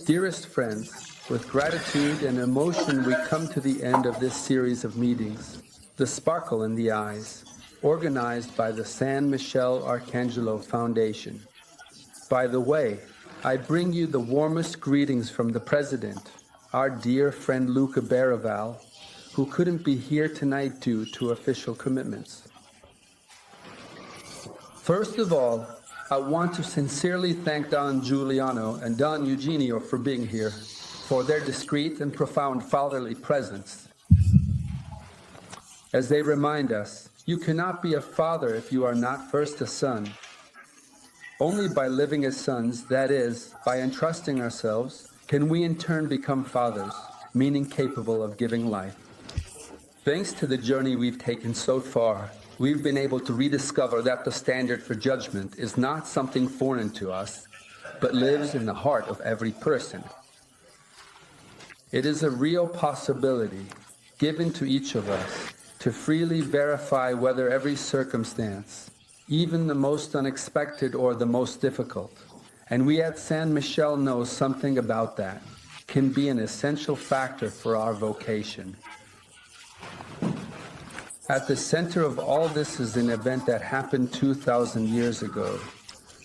Dearest friends, with gratitude and emotion we come to the end of this series of meetings, The Sparkle in the Eyes, organized by the San Michele Arcangelo Foundation. By the way, I bring you the warmest greetings from the President, our dear friend Luca Baraval, who couldn't be here tonight due to official commitments. First of all, I want to sincerely thank Don Giuliano and Don Eugenio for being here, for their discreet and profound fatherly presence. As they remind us, you cannot be a father if you are not first a son. Only by living as sons, that is, by entrusting ourselves, can we in turn become fathers, meaning capable of giving life. Thanks to the journey we've taken so far, we've been able to rediscover that the standard for judgment is not something foreign to us, but lives in the heart of every person. It is a real possibility, given to each of us, to freely verify whether every circumstance, even the most unexpected or the most difficult, and we at San Michele know something about that, can be an essential factor for our vocation. At the center of all this is an event that happened 2,000 years ago,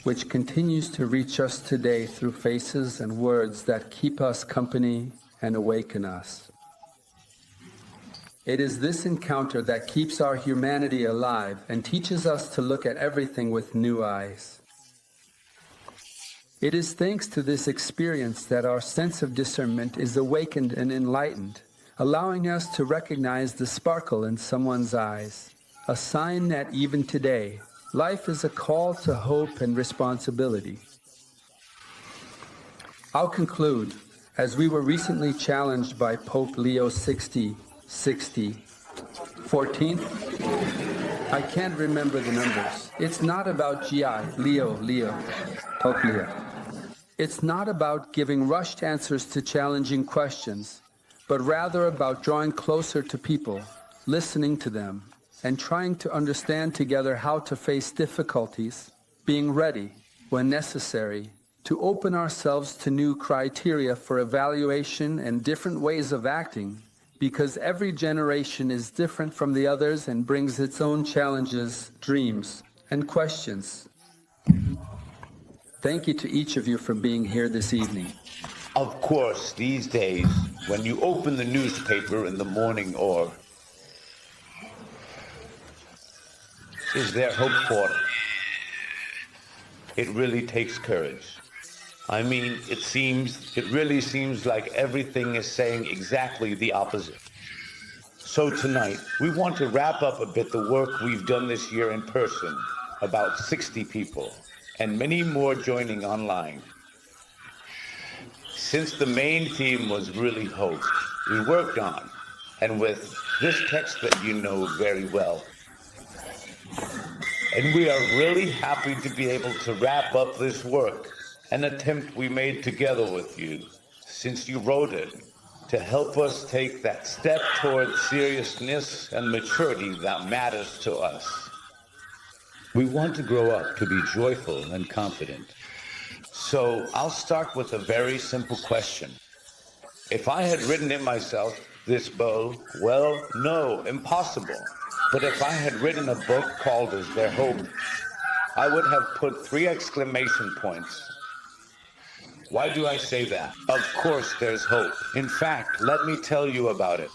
which continues to reach us today through faces and words that keep us company and awaken us. It is this encounter that keeps our humanity alive and teaches us to look at everything with new eyes. It is thanks to this experience that our sense of discernment is awakened and enlightened, allowing us to recognize the sparkle in someone's eyes, a sign that even today, life is a call to hope and responsibility. I'll conclude, as we were recently challenged by Pope Leo XXIII, 14th? I can't remember the numbers. It's not about Leo, Pope Leo. It's not about giving rushed answers to challenging questions, but rather about drawing closer to people, listening to them, and trying to understand together how to face difficulties, being ready, when necessary, to open ourselves to new criteria for evaluation and different ways of acting, because every generation is different from the others and brings its own challenges, dreams, and questions. Thank you to each of you for being here this evening. Of course, these days, when you open the newspaper in the morning or is there hope for it? It really takes courage. I mean, it really seems like everything is saying exactly the opposite. So tonight, we want to wrap up a bit the work we've done this year in person, about 60 people, and many more joining online. Since the main theme was really hope, we worked on, and with this text that you know very well. And we are really happy to be able to wrap up this work, an attempt we made together with you, since you wrote it, to help us take that step toward seriousness and maturity that matters to us. We want to grow up to be joyful and confident. So I'll start with a very simple question. If I had written it myself, this bow, well, no, impossible. But if I had written a book called Is There Hope, I would have put 3 exclamation points. Why do I say that? Of course there's hope. In fact, let me tell you about it.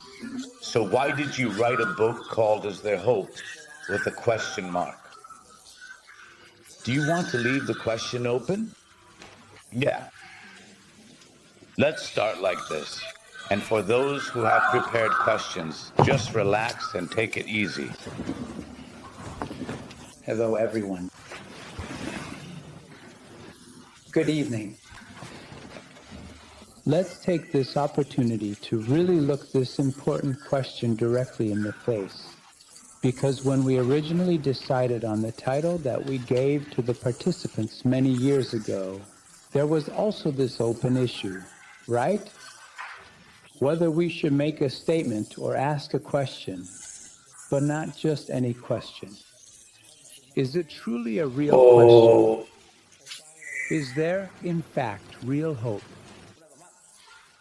So why did you write a book called Is There Hope with a question mark? Do you want to leave the question open? Yeah. Let's start like this. And for those who have prepared questions, just relax and take it easy. Hello, everyone. Good evening. Let's take this opportunity to really look this important question directly in the face. Because when we originally decided on the title that we gave to the participants many years ago, there was also this open issue, right? Whether we should make a statement or ask a question, but not just any question. Is it truly a real question? Is there, in fact, real hope?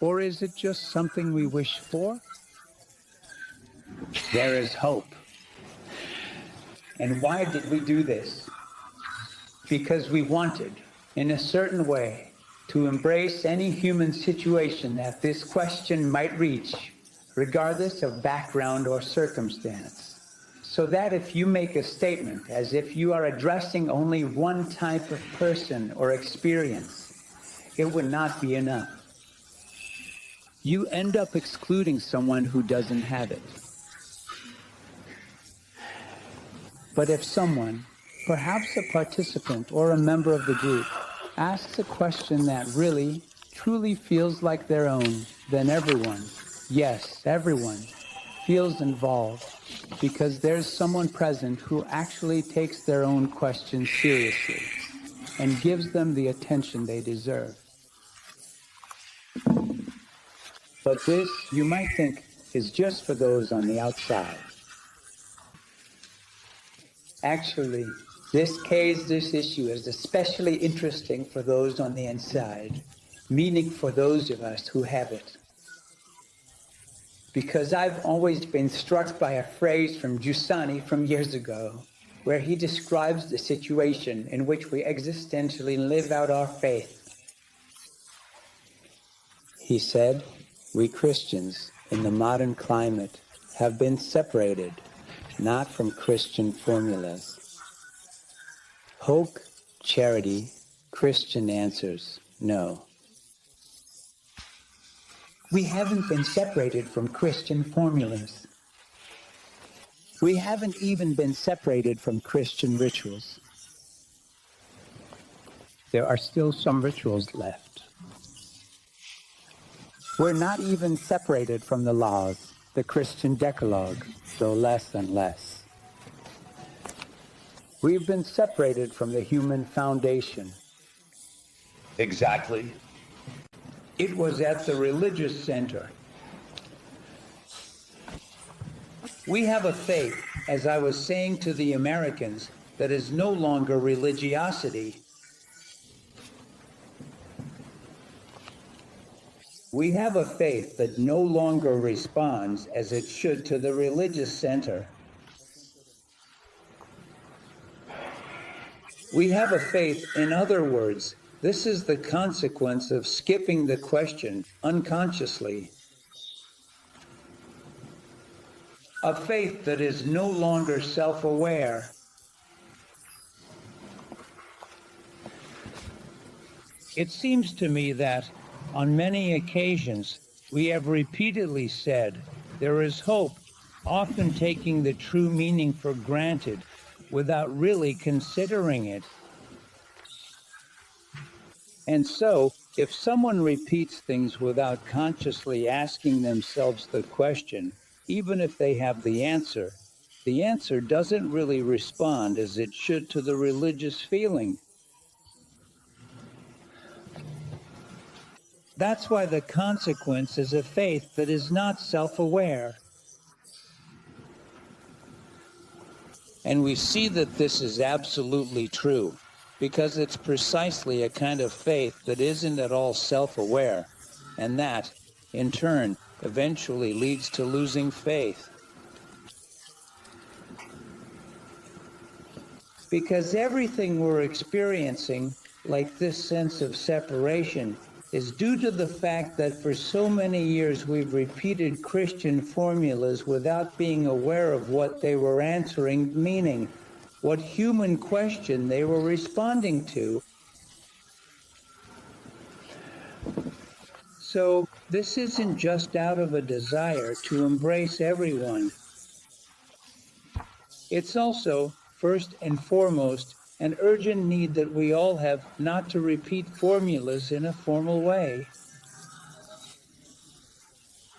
Or is it just something we wish for? There is hope. And why did we do this? Because we wanted, in a certain way, to embrace any human situation that this question might reach, regardless of background or circumstance. So that if you make a statement as if you are addressing only one type of person or experience, it would not be enough. You end up excluding someone who doesn't have it. But if someone, perhaps a participant or a member of the group, asks a question that really, truly feels like their own, then everyone, yes, everyone, feels involved because there's someone present who actually takes their own question seriously and gives them the attention they deserve. But this, you might think, is just for those on the outside. Actually, this issue is especially interesting for those on the inside, meaning for those of us who have it. Because I've always been struck by a phrase from Giovanni from years ago, where he describes the situation in which we existentially live out our faith. He said, "We Christians in the modern climate have been separated, not from Christian formulas. Hope, charity, Christian answers, no. We haven't been separated from Christian formulas. We haven't even been separated from Christian rituals. There are still some rituals left. We're not even separated from the laws, the Christian Decalogue, though less and less. We've been separated from the human foundation." Exactly. It was at the religious center. We have a faith, as I was saying to the Americans, that is no longer religiosity. We have a faith that no longer responds as it should to the religious center. We have a faith, in other words, this is the consequence of skipping the question unconsciously. A faith that is no longer self-aware. It seems to me that, on many occasions, we have repeatedly said, there is hope, often taking the true meaning for granted without really considering it. And so, if someone repeats things without consciously asking themselves the question, even if they have the answer doesn't really respond as it should to the religious feeling. That's why the consequence is a faith that is not self-aware. And we see that this is absolutely true, because it's precisely a kind of faith that isn't at all self-aware, and that, in turn, eventually leads to losing faith. Because everything we're experiencing, like this sense of separation, is due to the fact that for so many years we've repeated Christian formulas without being aware of what they were answering, meaning what human question they were responding to. So this isn't just out of a desire to embrace everyone. It's also, first and foremost, an urgent need that we all have not to repeat formulas in a formal way.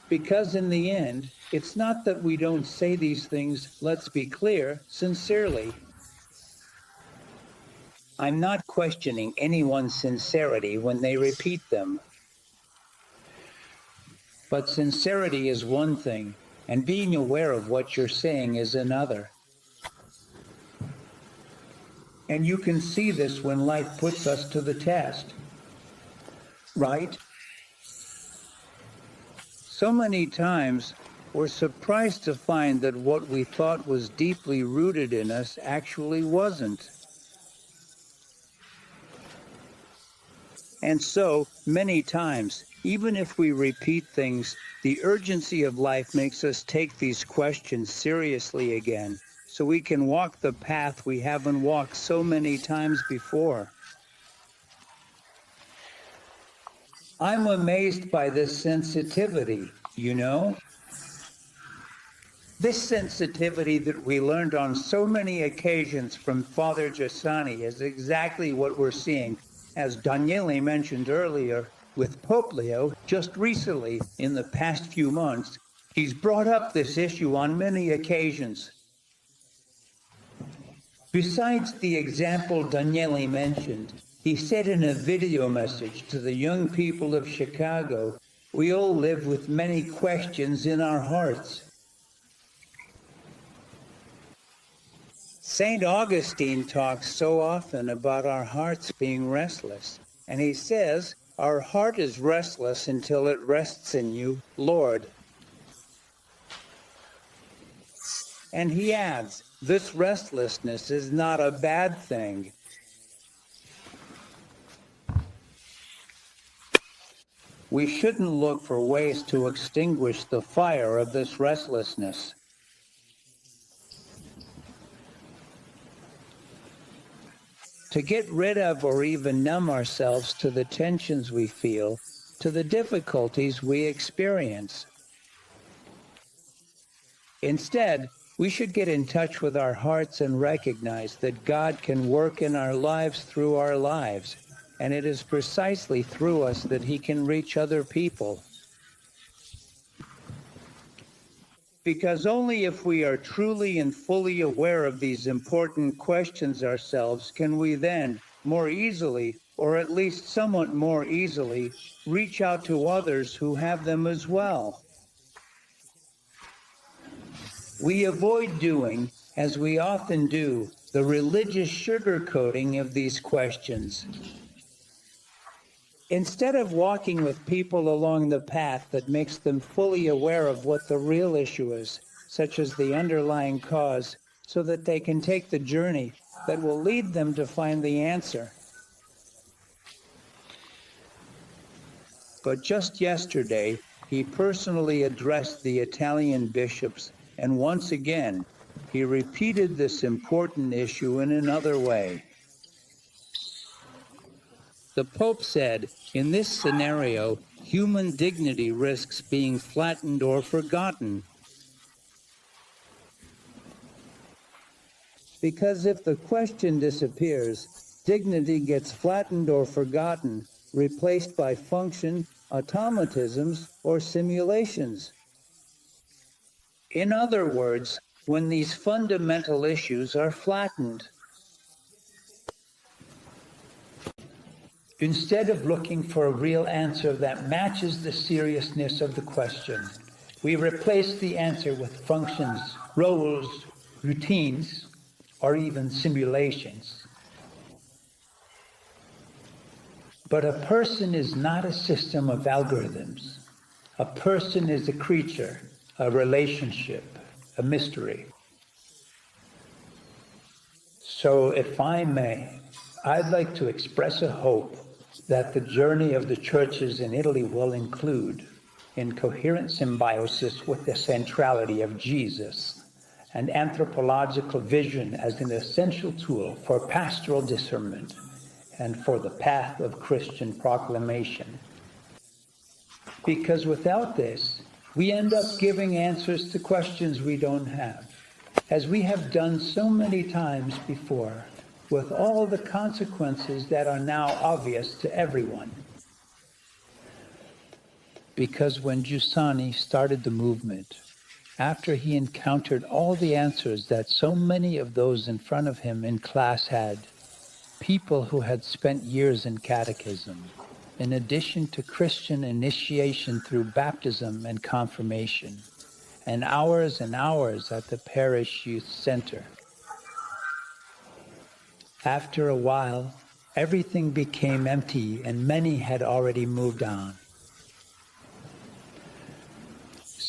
Because in the end, it's not that we don't say these things, let's be clear, sincerely. I'm not questioning anyone's sincerity when they repeat them. But sincerity is one thing, and being aware of what you're saying is another. And you can see this when life puts us to the test, right? So many times, we're surprised to find that what we thought was deeply rooted in us actually wasn't. And so, many times, even if we repeat things, the urgency of life makes us take these questions seriously again, so we can walk the path we haven't walked so many times before. I'm amazed by this sensitivity, you know? This sensitivity that we learned on so many occasions from Father Giovanni is exactly what we're seeing, as Daniele mentioned earlier, with Pope Leo just recently in the past few months. He's brought up this issue on many occasions. Besides the example Daniele mentioned, he said in a video message to the young people of Chicago, "We all live with many questions in our hearts." St. Augustine talks so often about our hearts being restless, and he says, "Our heart is restless until it rests in you, Lord." And he adds, this restlessness is not a bad thing. We shouldn't look for ways to extinguish the fire of this restlessness. To get rid of or even numb ourselves to the tensions we feel, to the difficulties we experience. Instead, we should get in touch with our hearts and recognize that God can work in our lives through our lives, and it is precisely through us that He can reach other people. Because only if we are truly and fully aware of these important questions ourselves can we then, more easily, or at least somewhat more easily, reach out to others who have them as well. We avoid doing, as we often do, the religious sugarcoating of these questions. Instead of walking with people along the path that makes them fully aware of what the real issue is, such as the underlying cause, so that they can take the journey that will lead them to find the answer. But just yesterday, he personally addressed the Italian bishops, and once again, he repeated this important issue in another way. The Pope said, in this scenario, human dignity risks being flattened or forgotten. Because if the question disappears, dignity gets flattened or forgotten, replaced by function, automatisms, or simulations. In other words, when these fundamental issues are flattened. Instead of looking for a real answer that matches the seriousness of the question, we replace the answer with functions, roles, routines, or even simulations. But a person is not a system of algorithms. A person is a creature, a relationship, a mystery. So if I may, I'd like to express a hope that the journey of the churches in Italy will include, in coherent symbiosis with the centrality of Jesus, an anthropological vision as an essential tool for pastoral discernment and for the path of Christian proclamation. Because without this, we end up giving answers to questions we don't have, as we have done so many times before, with all the consequences that are now obvious to everyone. Because when Giovanni started the movement, after he encountered all the answers that so many of those in front of him in class had, people who had spent years in catechism, in addition to Christian initiation through baptism and confirmation, and hours at the parish youth center. After a while, everything became empty and many had already moved on.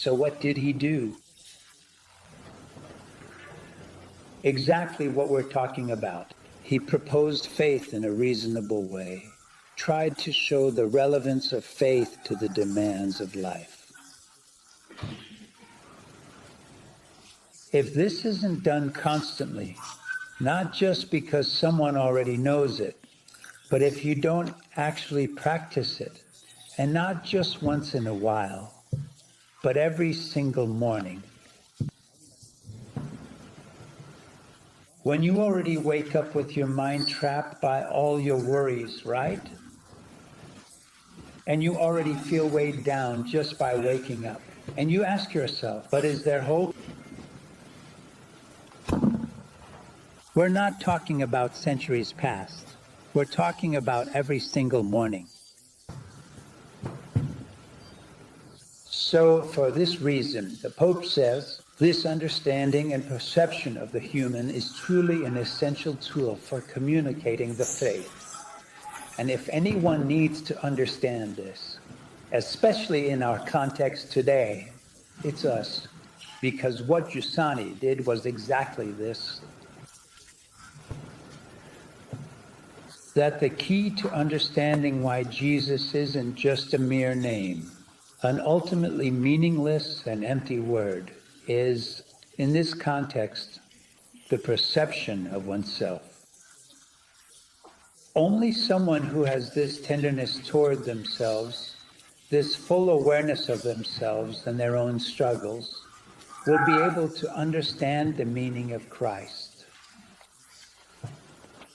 So what did he do? Exactly what we're talking about. He proposed faith in a reasonable way, tried to show the relevance of faith to the demands of life. If this isn't done constantly, not just because someone already knows it, but if you don't actually practice it, and not just once in a while, but every single morning, when you already wake up with your mind trapped by all your worries, right? And you already feel weighed down just by waking up. And you ask yourself, but is there hope? We're not talking about centuries past. We're talking about every single morning. So for this reason, the Pope says, this understanding and perception of the human is truly an essential tool for communicating the faith. And if anyone needs to understand this, especially in our context today, it's us. Because what Giovanni did was exactly this. That the key to understanding why Jesus isn't just a mere name, an ultimately meaningless and empty word, is, in this context, the perception of oneself. Only someone who has this tenderness toward themselves, this full awareness of themselves and their own struggles, will be able to understand the meaning of Christ.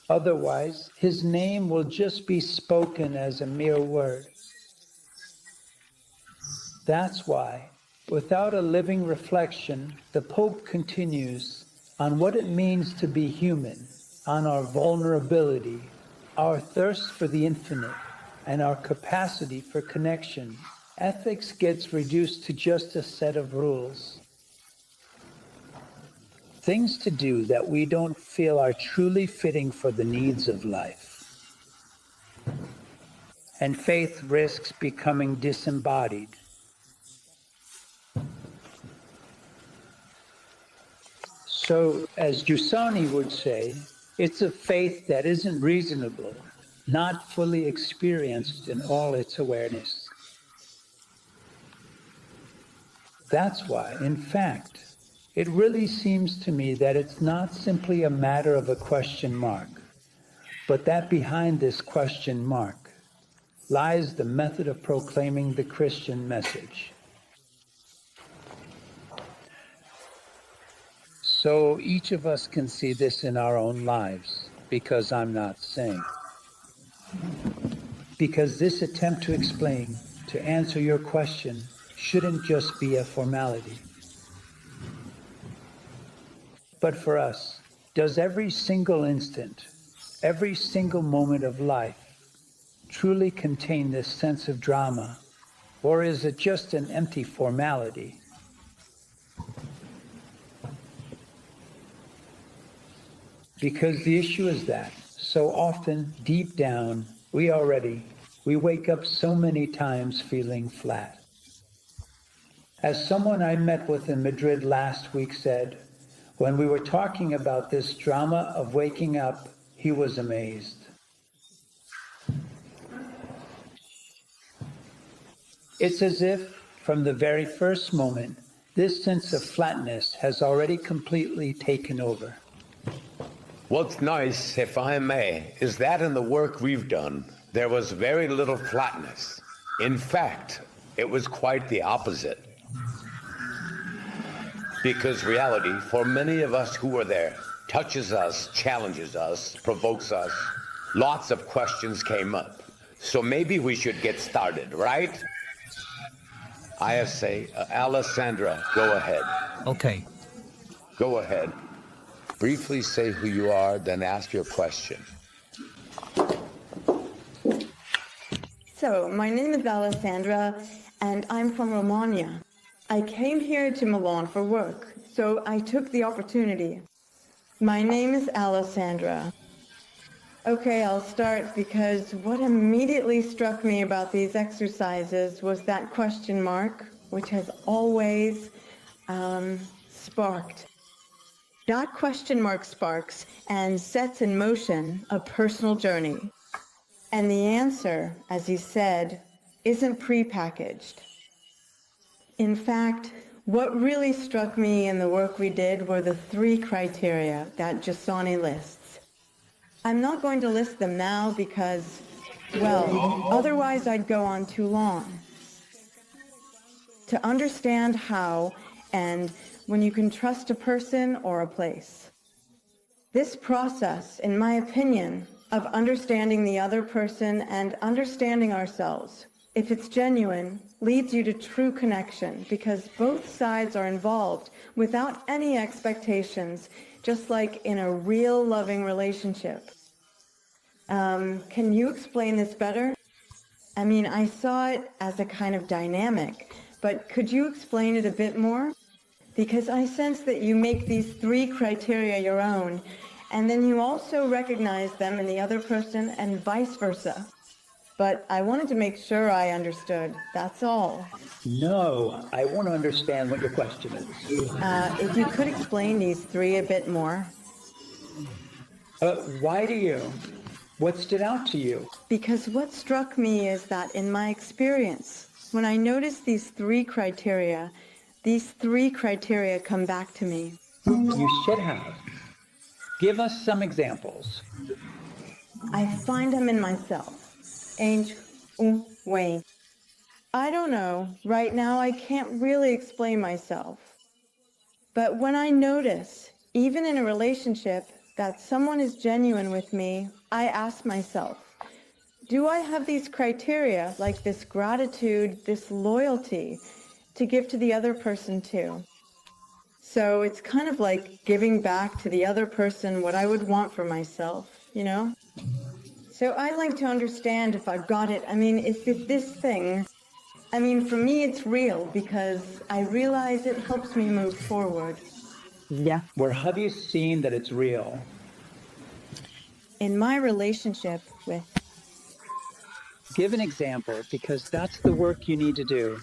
Otherwise, his name will just be spoken as a mere word. That's why, without a living reflection, the Pope continues on what it means to be human, on our vulnerability, our thirst for the infinite, and our capacity for connection. Ethics gets reduced to just a set of rules. Things to do that we don't feel are truly fitting for the needs of life. And faith risks becoming disembodied. So, as Giovanni would say, it's a faith that isn't reasonable, not fully experienced in all its awareness. That's why, in fact, it really seems to me that it's not simply a matter of a question mark, but that behind this question mark lies the method of proclaiming the Christian message. So each of us can see this in our own lives, because I'm not saying. Because this attempt to explain, to answer your question, shouldn't just be a formality. But for us, does every single instant, every single moment of life truly contain this sense of drama, or is it just an empty formality? Because the issue is that, so often, deep down, we wake up so many times feeling flat. As someone I met with in Madrid last week said, when we were talking about this drama of waking up, he was amazed. It's as if, from the very first moment, this sense of flatness has already completely taken over. What's nice, if I may, is that in the work we've done, there was very little flatness. In fact, it was quite the opposite. Because reality, for many of us who were there, touches us, challenges us, provokes us. Lots of questions came up. So maybe we should get started, right? I say, Alessandra, go ahead. Okay. Go ahead. Briefly say who you are, then ask your question. So, my name is Alessandra, and I'm from Romania. I came here to Milan for work, so I took the opportunity. My name is Alessandra. Okay, I'll start because what immediately struck me about these exercises was that question mark, which has always sparked. That question mark sparks and sets in motion a personal journey. And the answer, as you said, isn't prepackaged. In fact, what really struck me in the work we did were the 3 criteria that Giovanni lists. I'm not going to list them now because, well, otherwise I'd go on too long. To understand how and when you can trust a person or a place. This process, in my opinion, of understanding the other person and understanding ourselves, if it's genuine, leads you to true connection because both sides are involved without any expectations, just like in a real loving relationship. Can you explain this better? I mean, I saw it as a kind of dynamic, but could you explain it a bit more? Because I sense that you make these 3 criteria your own, and then you also recognize them in the other person and vice versa. But I wanted to make sure I understood, that's all. No, I want to understand what your question is. If you could explain these 3 a bit more. Why do you? What stood out to you? Because what struck me is that in my experience, when I notice these 3 criteria come back to me. You should have. Give us some examples. I find them in myself. Way. I don't know. Right now I can't really explain myself. But when I notice, even in a relationship, that someone is genuine with me, I ask myself, do I have these criteria, like this gratitude, this loyalty, to give to the other person too? So it's kind of like giving back to the other person what I would want for myself, you know? So I'd like to understand if I've got it. I mean, if this thing, I mean, for me it's real because I realize it helps me move forward. Yeah. Where have you seen that it's real? In my relationship with... Give an example, because that's the work you need to do.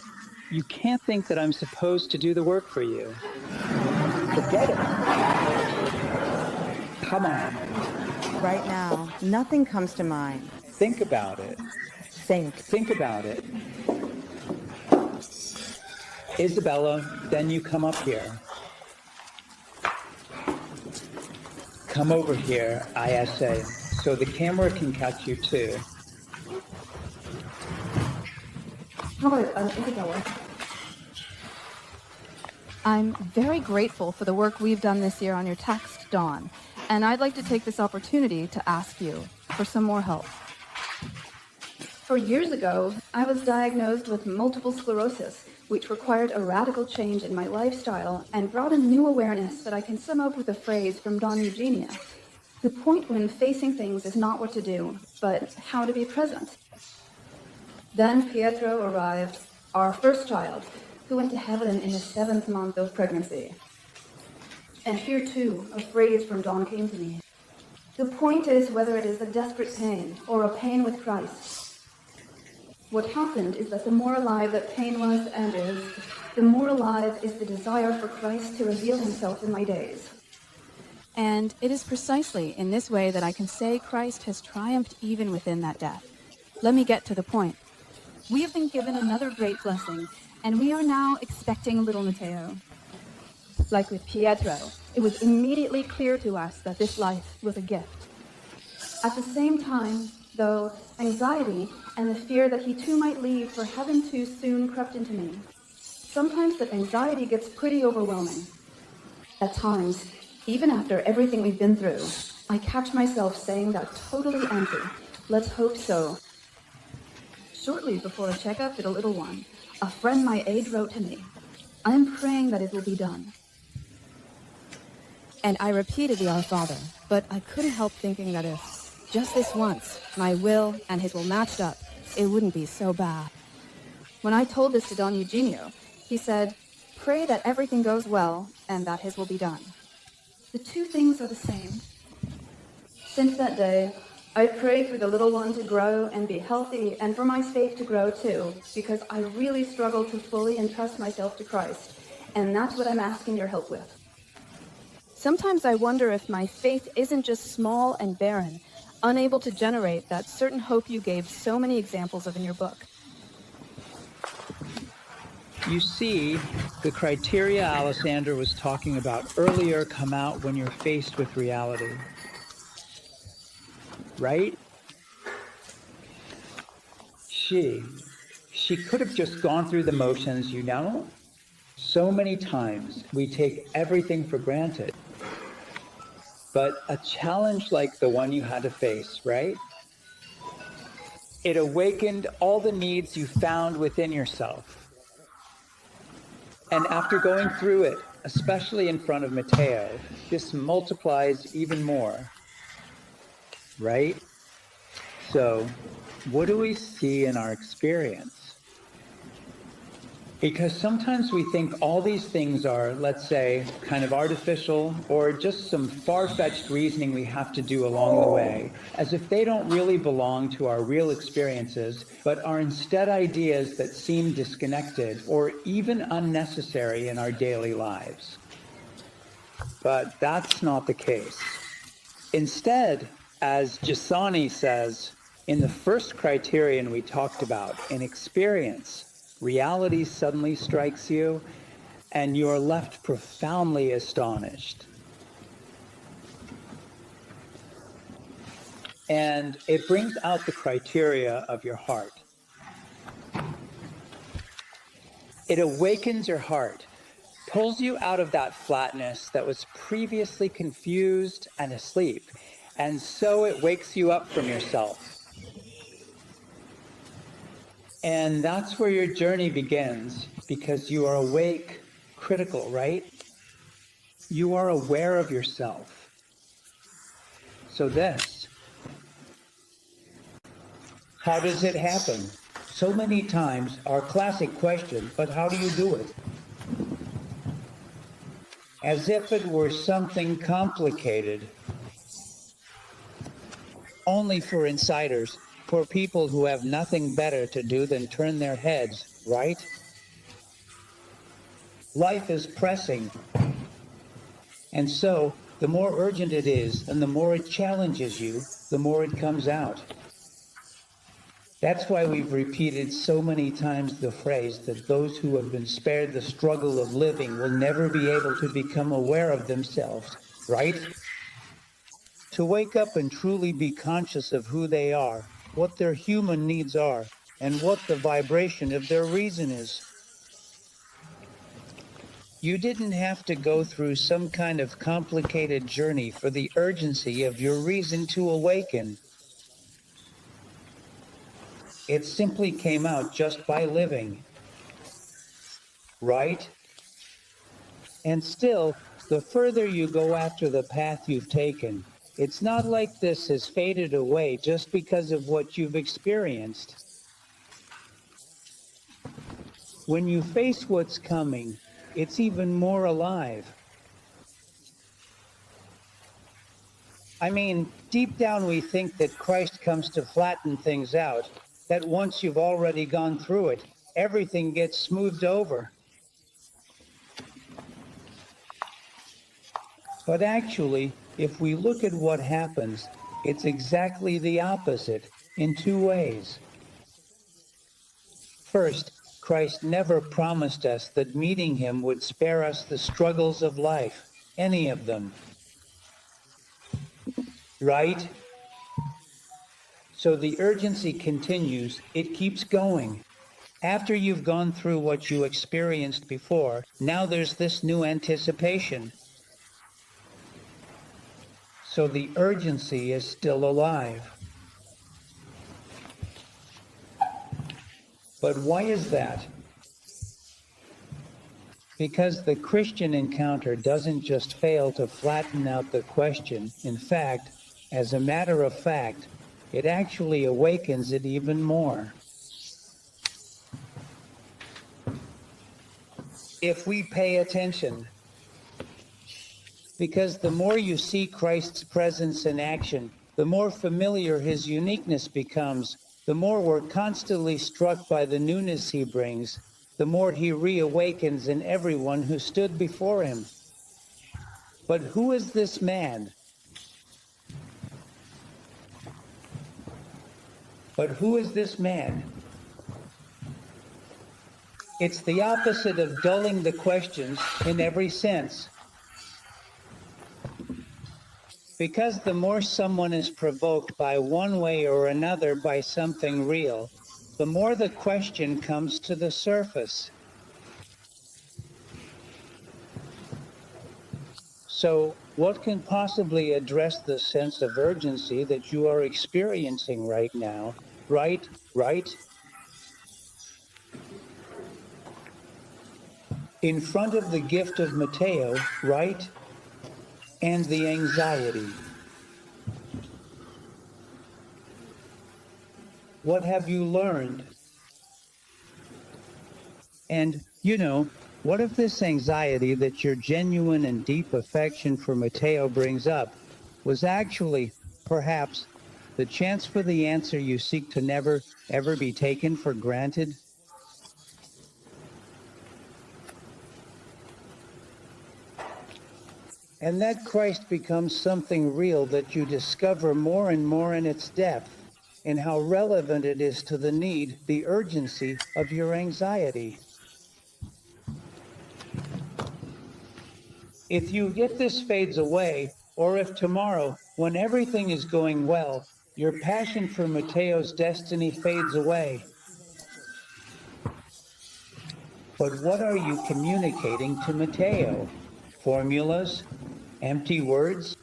You can't think that I'm supposed to do the work for you. Forget it. Come on. Right now, nothing comes to mind. Think about it. Think about it. Isabella, then you come up here. Come over here, ISA, so the camera can catch you too. Isabella. I'm very grateful for the work we've done this year on your text, Dawn, and I'd like to take this opportunity to ask you for some more help. 4 years ago, I was diagnosed with multiple sclerosis, which required a radical change in my lifestyle and brought a new awareness that I can sum up with a phrase from Don Eugenia. The point when facing things is not what to do, but how to be present. Then Pietro arrived, our first child, who went to heaven in the 7th month of pregnancy. And here too, a phrase from Don came to me. The point is whether it is a desperate pain or a pain with Christ. What happened is that the more alive that pain was and is, the more alive is the desire for Christ to reveal himself in my days. And it is precisely in this way that I can say Christ has triumphed even within that death. Let me get to the point. We have been given another great blessing, and we are now expecting little Matteo. Like with Pietro, it was immediately clear to us that this life was a gift. At the same time, though, anxiety and the fear that he too might leave for heaven too soon crept into me. Sometimes that anxiety gets pretty overwhelming. At times, even after everything we've been through, I catch myself saying that totally empty. Let's hope so. Shortly before a checkup with a little one, a friend my age wrote to me, I'm praying that it will be done. And I repeated the Our Father, but I couldn't help thinking that if, just this once, my will and his will matched up, it wouldn't be so bad. When I told this to Don Eugenio, he said, pray that everything goes well and that his will be done. The two things are the same. Since that day, I pray for the little one to grow and be healthy, and for my faith to grow too, because I really struggle to fully entrust myself to Christ, and that's what I'm asking your help with. Sometimes I wonder if my faith isn't just small and barren, unable to generate that certain hope you gave so many examples of in your book. You see, the criteria Alessandra was talking about earlier come out when you're faced with reality. Right? She could have just gone through the motions, you know? So many times we take everything for granted. But a challenge like the one you had to face, right? It awakened all the needs you found within yourself. And after going through it, especially in front of Matteo, this multiplies even more, right? So, what do we see in our experience? Because sometimes we think all these things are, let's say, kind of artificial or just some far-fetched reasoning we have to do along the way, as if they don't really belong to our real experiences, but are instead ideas that seem disconnected or even unnecessary in our daily lives. But that's not the case. Instead, as Giovanni says, in the first criterion we talked about, in experience, reality suddenly strikes you, and you are left profoundly astonished. And it brings out the criteria of your heart. It awakens your heart, pulls you out of that flatness that was previously confused and asleep, and so it wakes you up from yourself. And that's where your journey begins, because you are awake, critical, right? You are aware of yourself. So this, how does it happen? So many times, our classic question, but how do you do it? As if it were something complicated. Only for insiders, for people who have nothing better to do than turn their heads, right? Life is pressing. And so, the more urgent it is, and the more it challenges you, the more it comes out. That's why we've repeated so many times the phrase that those who have been spared the struggle of living will never be able to become aware of themselves, right? To wake up and truly be conscious of who they are, what their human needs are, and what the vibration of their reason is. You didn't have to go through some kind of complicated journey for the urgency of your reason to awaken. It simply came out just by living. Right? And still, the further you go after the path you've taken, it's not like this has faded away just because of what you've experienced. When you face what's coming, it's even more alive. I mean, deep down we think that Christ comes to flatten things out, that once you've already gone through it, everything gets smoothed over. But actually, if we look at what happens, it's exactly the opposite in two ways. First, Christ never promised us that meeting him would spare us the struggles of life, any of them. Right? So the urgency continues, it keeps going. After you've gone through what you experienced before, now there's this new anticipation. So the urgency is still alive. But why is that? Because the Christian encounter doesn't just fail to flatten out the question. In fact, as a matter of fact, it actually awakens it even more. If we pay attention. Because the more you see Christ's presence in action, the more familiar his uniqueness becomes, the more we're constantly struck by the newness he brings, the more he reawakens in everyone who stood before him. But who is this man? But who is this man? It's the opposite of dulling the questions in every sense. Because the more someone is provoked by one way or another by something real, the more the question comes to the surface. So, what can possibly address the sense of urgency that you are experiencing right now? Right? In front of the gift of Matteo, right? And the anxiety. What have you learned? And, what if this anxiety that your genuine and deep affection for Matteo brings up was actually, perhaps, the chance for the answer you seek to never, ever be taken for granted? And that Christ becomes something real that you discover more and more in its depth, and how relevant it is to the need, the urgency of your anxiety. If this fades away, or if tomorrow, when everything is going well, your passion for Matteo's destiny fades away. But what are you communicating to Matteo? Formulas? Empty words?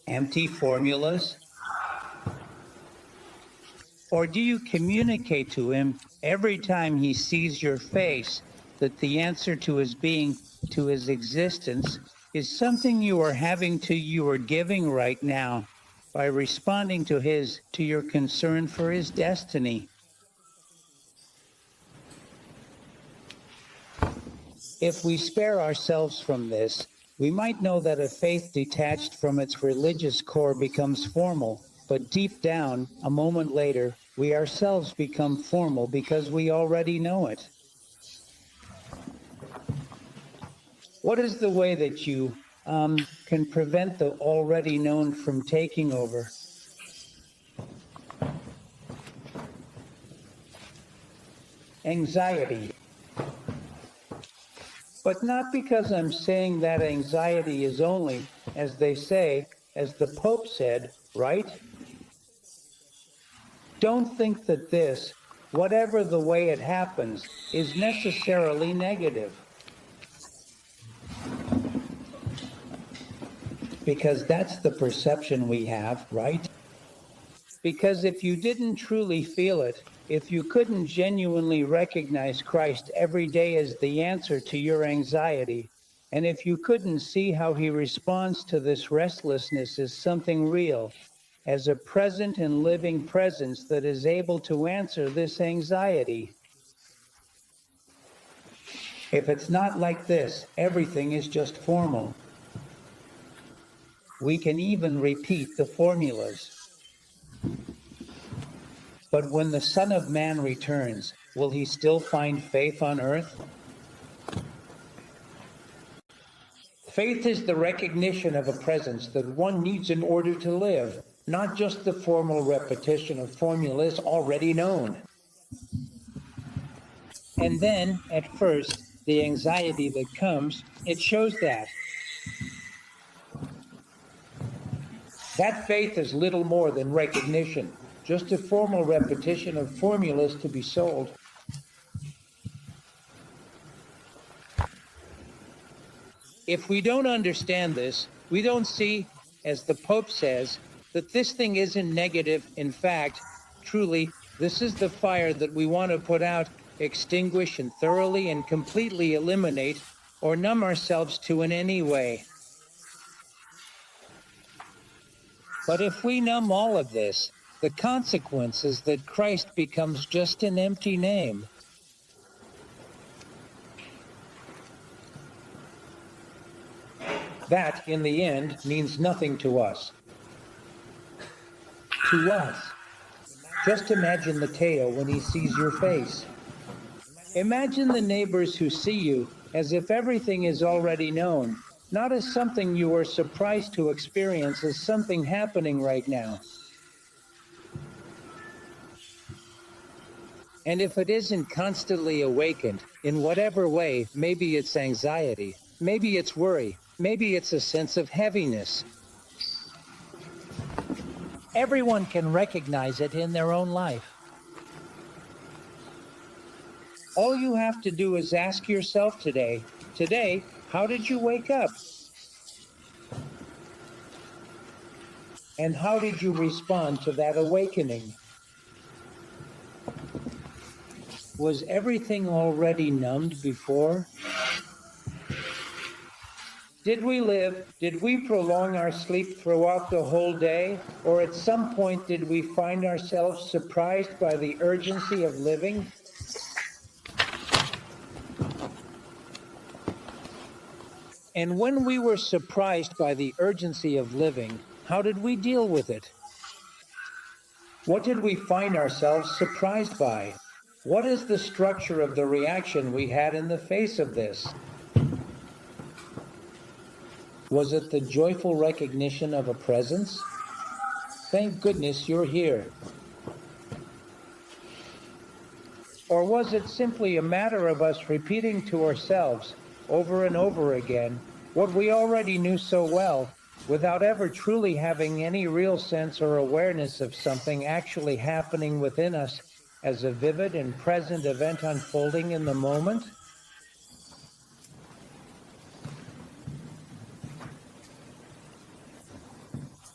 Empty formulas? Or do you communicate to him every time he sees your face that the answer to his being, to his existence, is something you are giving right now by responding to your concern for his destiny? If we spare ourselves from this, we might know that a faith detached from its religious core becomes formal, but deep down, a moment later, we ourselves become formal because we already know it. What is the way that you can prevent the already known from taking over? Anxiety. But not because I'm saying that anxiety is only, as they say, as the Pope said, right? Don't think that this, whatever the way it happens, is necessarily negative. Because that's the perception we have, right? Because if you didn't truly feel it, if you couldn't genuinely recognize Christ every day as the answer to your anxiety, and if you couldn't see how he responds to this restlessness as something real, as a present and living presence that is able to answer this anxiety, if it's not like this, everything is just formal. We can even repeat the formulas. But when the Son of Man returns, will he still find faith on earth? Faith is the recognition of a presence that one needs in order to live, not just the formal repetition of formulas already known. And then, at first, the anxiety that comes, it shows that. That faith is little more than recognition, just a formal repetition of formulas to be sold. If we don't understand this, we don't see, as the Pope says, that this thing isn't negative. In fact, truly, this is the fire that we want to put out, extinguish, and thoroughly and completely eliminate or numb ourselves to in any way. But if we numb all of this, the consequence is that Christ becomes just an empty name. That, in the end, means nothing to us. To us. Just imagine Mateo when he sees your face. Imagine the neighbors who see you as if everything is already known, not as something you are surprised to experience as something happening right now. And if it isn't constantly awakened, in whatever way, maybe it's anxiety, maybe it's worry, maybe it's a sense of heaviness. Everyone can recognize it in their own life. All you have to do is ask yourself today, how did you wake up? And how did you respond to that awakening? Was everything already numbed before? Did we prolong our sleep throughout the whole day? Or at some point did we find ourselves surprised by the urgency of living? And when we were surprised by the urgency of living, how did we deal with it? What did we find ourselves surprised by? What is the structure of the reaction we had in the face of this? Was it the joyful recognition of a presence? Thank goodness you're here. Or was it simply a matter of us repeating to ourselves over and over again what we already knew so well, without ever truly having any real sense or awareness of something actually happening within us as a vivid and present event unfolding in the moment?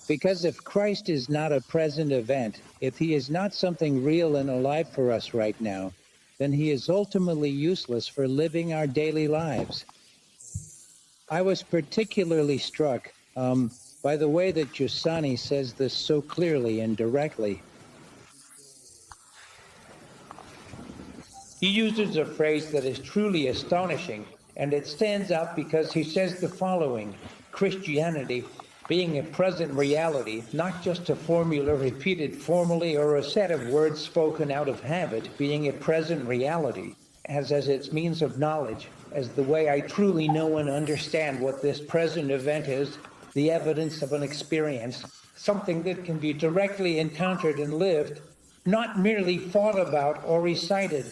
Because if Christ is not a present event, if he is not something real and alive for us right now, then he is ultimately useless for living our daily lives. I was particularly struck by the way that Giovanni says this so clearly and directly. He uses a phrase that is truly astonishing, and it stands out because he says the following: Christianity being a present reality, not just a formula repeated formally or a set of words spoken out of habit, being a present reality, as its means of knowledge, as the way I truly know and understand what this present event is, the evidence of an experience, something that can be directly encountered and lived, not merely thought about or recited.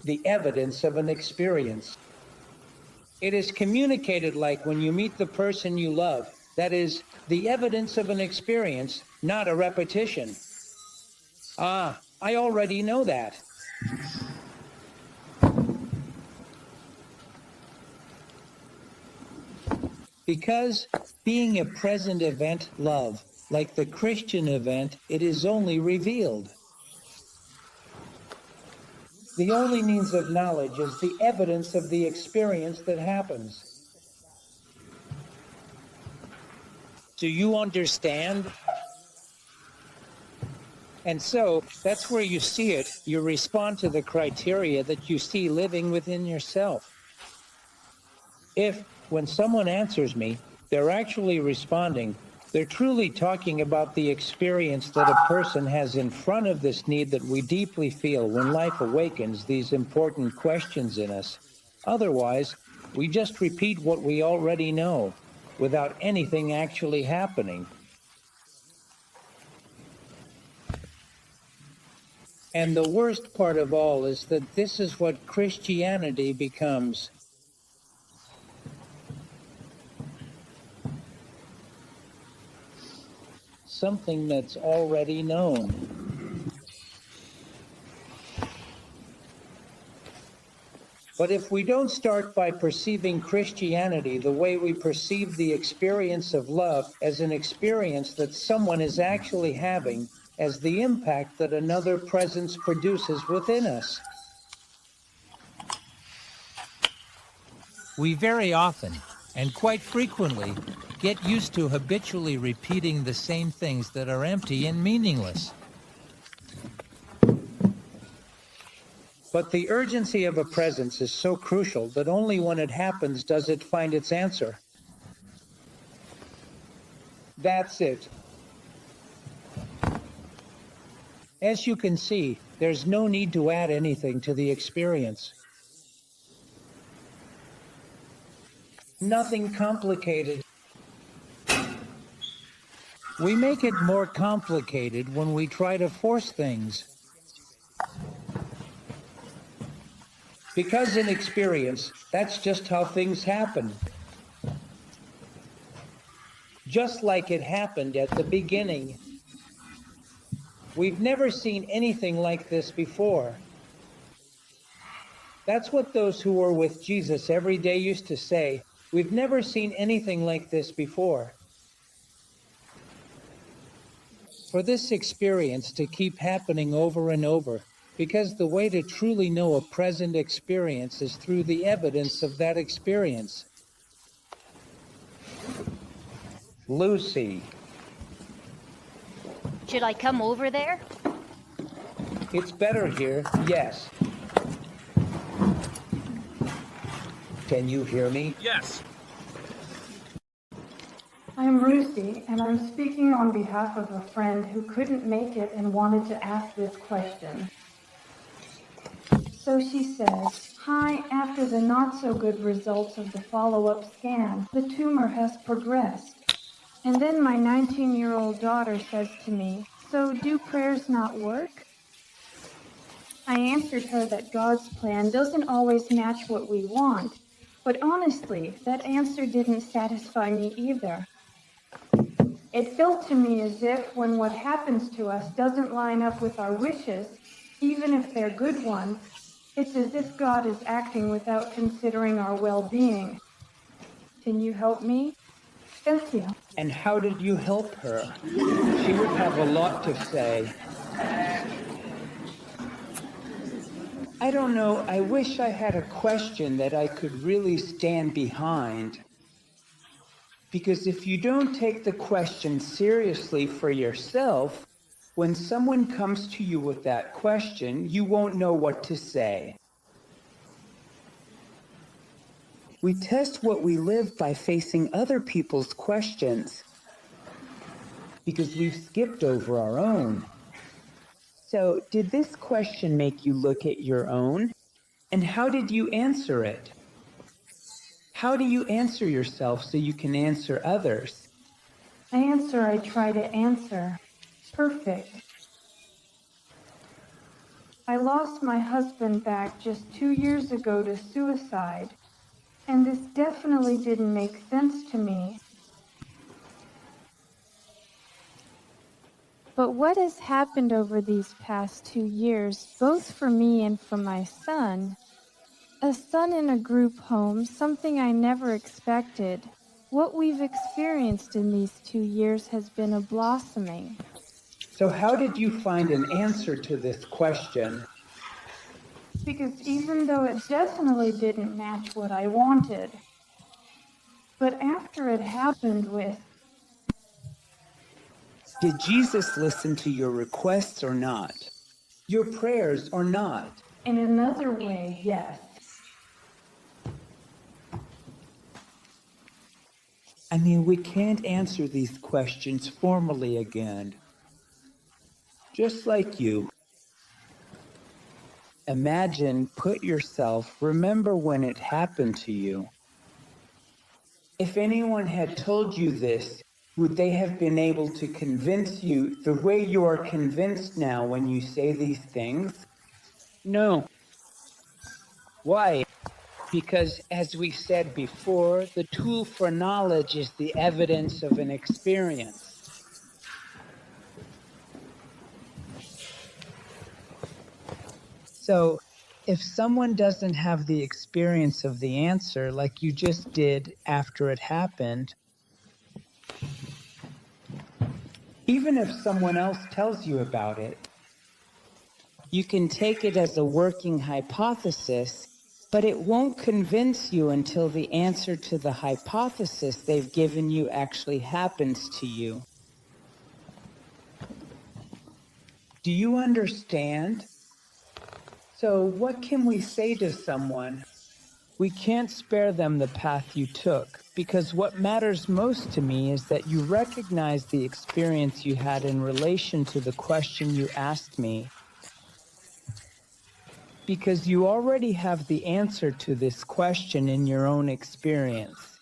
The evidence of an experience. It is communicated like when you meet the person you love. That is, the evidence of an experience, not a repetition. Ah, I already know that. Because being a present event love, like the Christian event, it is only revealed. The only means of knowledge is the evidence of the experience that happens. Do you understand? And so, that's where you see it. You respond to the criteria that you see living within yourself. If, when someone answers me, they're actually responding, they're truly talking about the experience that a person has in front of this need that we deeply feel when life awakens these important questions in us. Otherwise, we just repeat what we already know, without anything actually happening. And the worst part of all is that this is what Christianity becomes. Something that's already known. But if we don't start by perceiving Christianity the way we perceive the experience of love as an experience that someone is actually having, as the impact that another presence produces within us, we very often, and quite frequently, get used to habitually repeating the same things that are empty and meaningless. But the urgency of a presence is so crucial that only when it happens does it find its answer. That's it. As you can see, there's no need to add anything to the experience. Nothing complicated. We make it more complicated when we try to force things. Because in experience, that's just how things happen. Just like it happened at the beginning. We've never seen anything like this before. That's what those who were with Jesus every day used to say. We've never seen anything like this before. For this experience to keep happening over and over, because the way to truly know a present experience is through the evidence of that experience. Lucy. Should I come over there? It's better here, yes. Can you hear me? Yes. I'm Lucy, and I'm speaking on behalf of a friend who couldn't make it and wanted to ask this question. So she says, hi, after the not-so-good results of the follow-up scan, the tumor has progressed. And then my 19-year-old daughter says to me, so do prayers not work? I answered her that God's plan doesn't always match what we want, but honestly, that answer didn't satisfy me either. It felt to me as if when what happens to us doesn't line up with our wishes, even if they're good ones, it's as if God is acting without considering our well-being. Can you help me? Thank you. And how did you help her? She would have a lot to say. I don't know, I wish I had a question that I could really stand behind. Because if you don't take the question seriously for yourself, when someone comes to you with that question, you won't know what to say. We test what we live by facing other people's questions, because we've skipped over our own. So, did this question make you look at your own? And how did you answer it? How do you answer yourself so you can answer others? The answer I try to answer. Perfect. I lost my husband back just 2 years ago to suicide, and this definitely didn't make sense to me. But what has happened over these past 2 years, both for me and for my son, a son in a group home, something I never expected. What we've experienced in these 2 years has been a blossoming. So how did you find an answer to this question? Because even though it definitely didn't match what I wanted, but after it happened with... Did Jesus listen to your requests or not? Your prayers or not? In another way, yes. I mean, we can't answer these questions formally again. Just like you. Imagine, put yourself, remember when it happened to you. If anyone had told you this, would they have been able to convince you the way you are convinced now when you say these things? No. Why? Because, as we said before, the tool for knowledge is the evidence of an experience. So, if someone doesn't have the experience of the answer like you just did after it happened, even if someone else tells you about it, you can take it as a working hypothesis, but it won't convince you until the answer to the hypothesis they've given you actually happens to you. Do you understand? So what can we say to someone? We can't spare them the path you took, because what matters most to me is that you recognize the experience you had in relation to the question you asked me, because you already have the answer to this question in your own experience.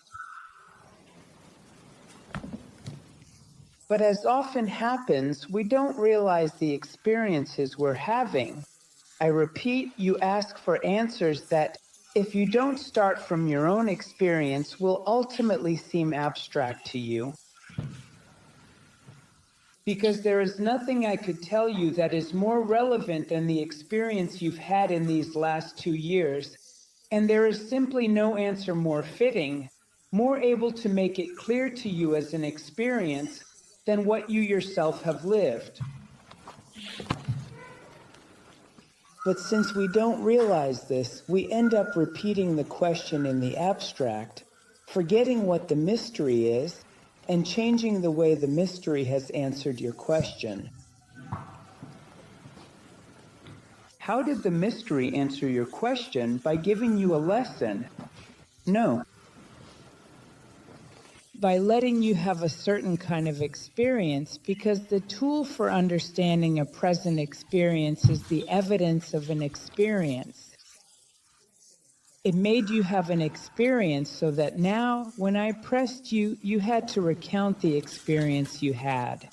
But as often happens, we don't realize the experiences we're having. I repeat, you ask for answers that, if you don't start from your own experience, will ultimately seem abstract to you. Because there is nothing I could tell you that is more relevant than the experience you've had in these last 2 years, and there is simply no answer more fitting, more able to make it clear to you as an experience than what you yourself have lived. But since we don't realize this, we end up repeating the question in the abstract, forgetting what the mystery is, and changing the way the mystery has answered your question. How did the mystery answer your question? By giving you a lesson? No. By letting you have a certain kind of experience, because the tool for understanding a present experience is the evidence of an experience. It made you have an experience so that now, when I pressed you, you had to recount the experience you had.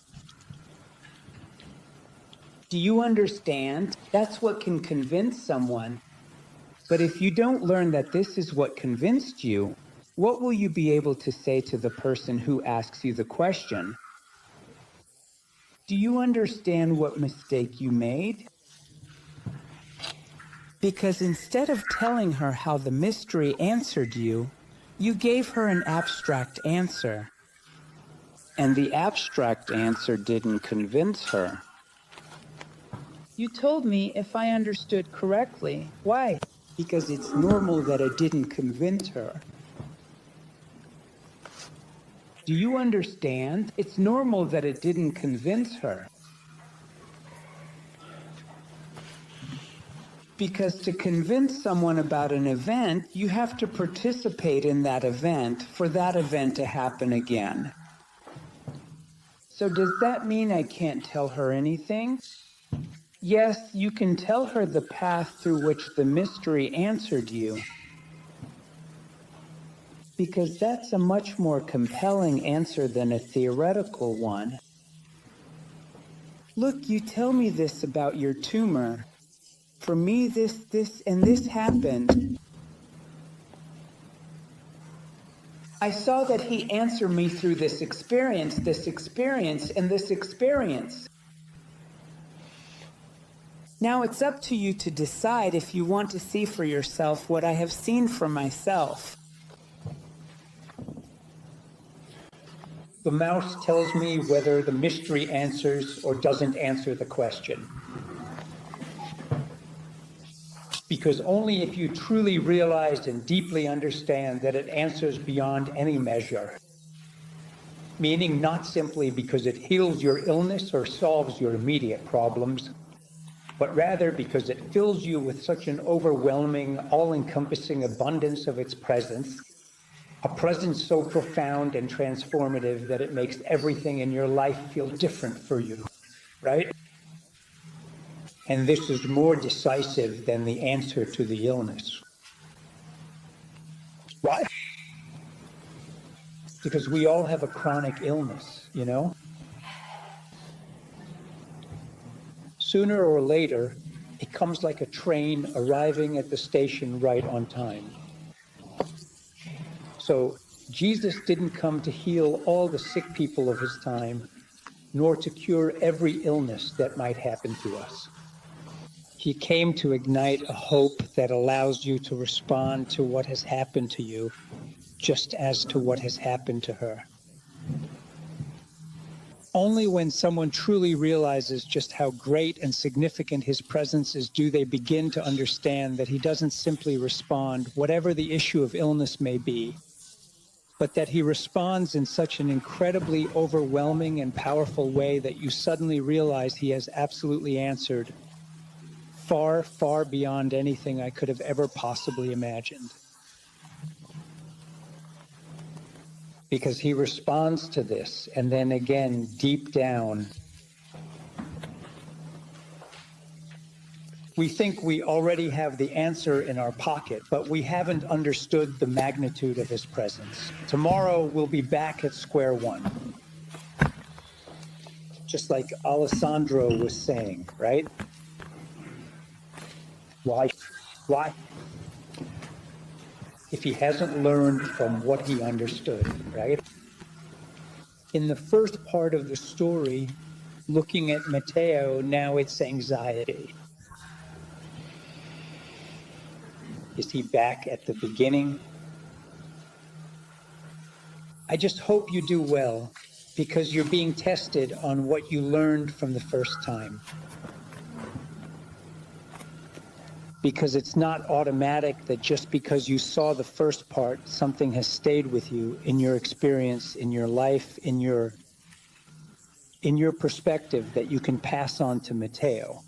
Do you understand? That's what can convince someone. But if you don't learn that this is what convinced you, what will you be able to say to the person who asks you the question? Do you understand what mistake you made? Because instead of telling her how the mystery answered you, you gave her an abstract answer. And the abstract answer didn't convince her. You told me if I understood correctly. Why? Because it's normal that it didn't convince her. Do you understand? It's normal that it didn't convince her. Because to convince someone about an event, you have to participate in that event for that event to happen again. So does that mean I can't tell her anything? Yes, you can tell her the path through which the mystery answered you. Because that's a much more compelling answer than a theoretical one. Look, you tell me this about your tumor. For me, this happened. I saw that he answered me through this experience, and this experience. Now it's up to you to decide if you want to see for yourself what I have seen for myself. The mouse tells me whether the mystery answers or doesn't answer the question. Because only if you truly realize and deeply understand that it answers beyond any measure, meaning not simply because it heals your illness or solves your immediate problems, but rather because it fills you with such an overwhelming, all-encompassing abundance of its presence, a presence so profound and transformative that it makes everything in your life feel different for you, right? And this is more decisive than the answer to the illness. Why? Because we all have a chronic illness, you know? Sooner or later, it comes like a train arriving at the station right on time. So Jesus didn't come to heal all the sick people of his time, nor to cure every illness that might happen to us. He came to ignite a hope that allows you to respond to what has happened to you, just as to what has happened to her. Only when someone truly realizes just how great and significant his presence is do they begin to understand that he doesn't simply respond, whatever the issue of illness may be, but that he responds in such an incredibly overwhelming and powerful way that you suddenly realize he has absolutely answered far, far beyond anything I could have ever possibly imagined. Because he responds to this, and then again, deep down, we think we already have the answer in our pocket, but we haven't understood the magnitude of his presence. Tomorrow, we'll be back at square one. Just like Alessandro was saying, right? Why? If he hasn't learned from what he understood, right? In the first part of the story, looking at Matteo, now it's anxiety. Is he back at the beginning? I just hope you do well, because you're being tested on what you learned from the first time. Because it's not automatic that just because you saw the first part, something has stayed with you in your experience, in your life, in your perspective that you can pass on to Matteo.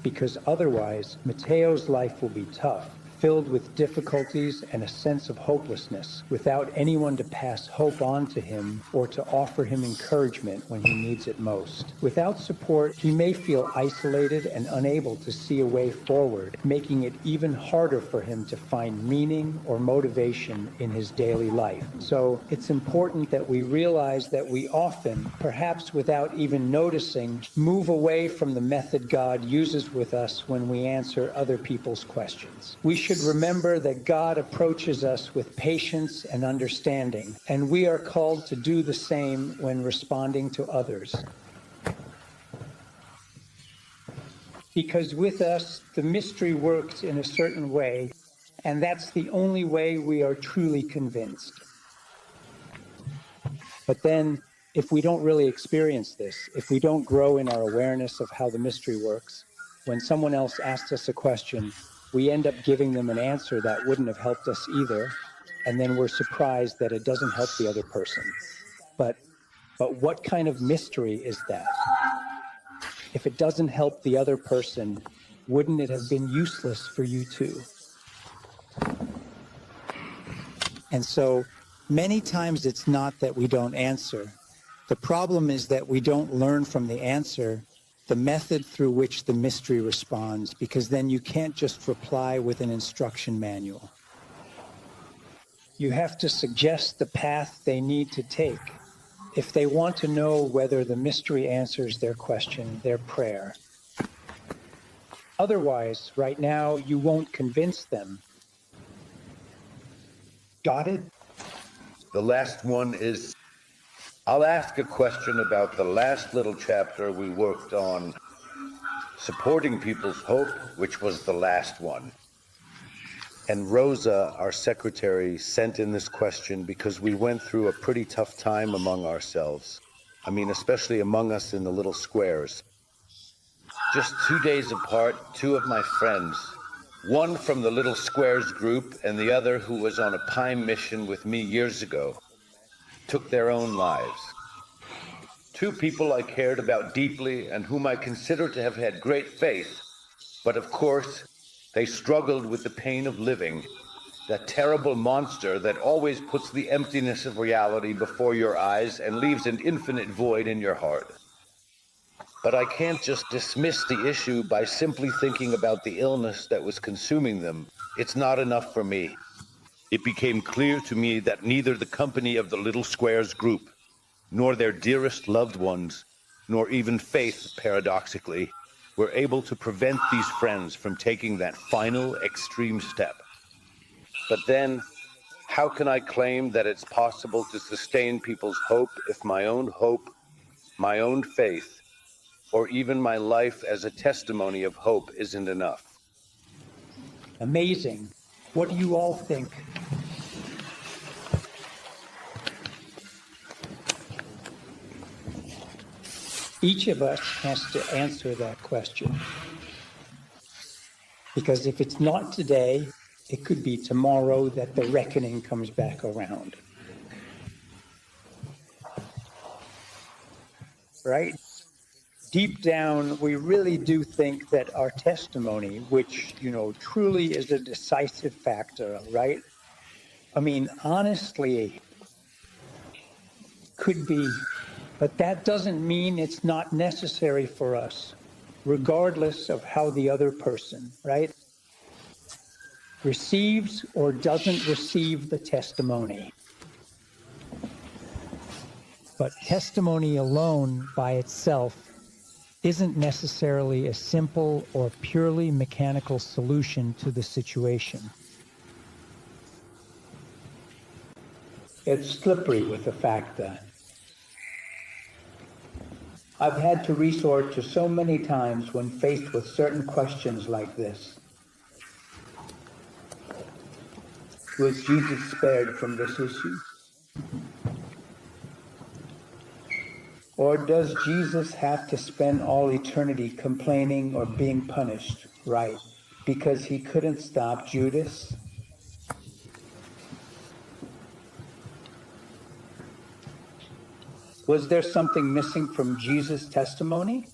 Because otherwise, Matteo's life will be tough, filled with difficulties and a sense of hopelessness, without anyone to pass hope on to him or to offer him encouragement when he needs it most. Without support, he may feel isolated and unable to see a way forward, making it even harder for him to find meaning or motivation in his daily life. So it's important that we realize that we often, perhaps without even noticing, move away from the method God uses with us when we answer other people's questions. We should remember that God approaches us with patience and understanding, and we are called to do the same when responding to others. Because with us, the mystery works in a certain way, and that's the only way we are truly convinced. But then, if we don't really experience this, if we don't grow in our awareness of how the mystery works, when someone else asks us a question, we end up giving them an answer that wouldn't have helped us either, and then we're surprised that it doesn't help the other person. But what kind of mystery is that? If it doesn't help the other person, wouldn't it have been useless for you too? And so many times it's not that we don't answer. The problem is that we don't learn from the answer the method through which the mystery responds, because then you can't just reply with an instruction manual. You have to suggest the path they need to take if they want to know whether the mystery answers their question, their prayer. Otherwise, right now, you won't convince them. Got it? The last one is, I'll ask a question about the last little chapter we worked on, supporting people's hope, which was the last one. And Rosa, our secretary, sent in this question because we went through a pretty tough time among ourselves. I mean, especially among us in the little squares. Just 2 days apart, two of my friends, one from the little squares group and the other who was on a Pine mission with me years ago, took their own lives. Two people I cared about deeply and whom I consider to have had great faith, but of course, they struggled with the pain of living, that terrible monster that always puts the emptiness of reality before your eyes and leaves an infinite void in your heart. But I can't just dismiss the issue by simply thinking about the illness that was consuming them. It's not enough for me. It became clear to me that neither the company of the Little Squares group, nor their dearest loved ones, nor even faith, paradoxically, were able to prevent these friends from taking that final extreme step. But then, how can I claim that it's possible to sustain people's hope if my own hope, my own faith, or even my life as a testimony of hope isn't enough? Amazing. What do you all think? Each of us has to answer that question. Because if it's not today, it could be tomorrow that the reckoning comes back around. Right? deep down, we really do think that our testimony, which, truly is a decisive factor, right? I mean, honestly, could be, but that doesn't mean it's not necessary for us, regardless of how the other person, right, receives or doesn't receive the testimony. But testimony alone by itself isn't necessarily a simple or purely mechanical solution to the situation. It's slippery with the fact that I've had to resort to so many times when faced with certain questions like this. Was Jesus spared from this issue? Or does Jesus have to spend all eternity complaining or being punished, right, because he couldn't stop Judas? Was there something missing from Jesus' testimony?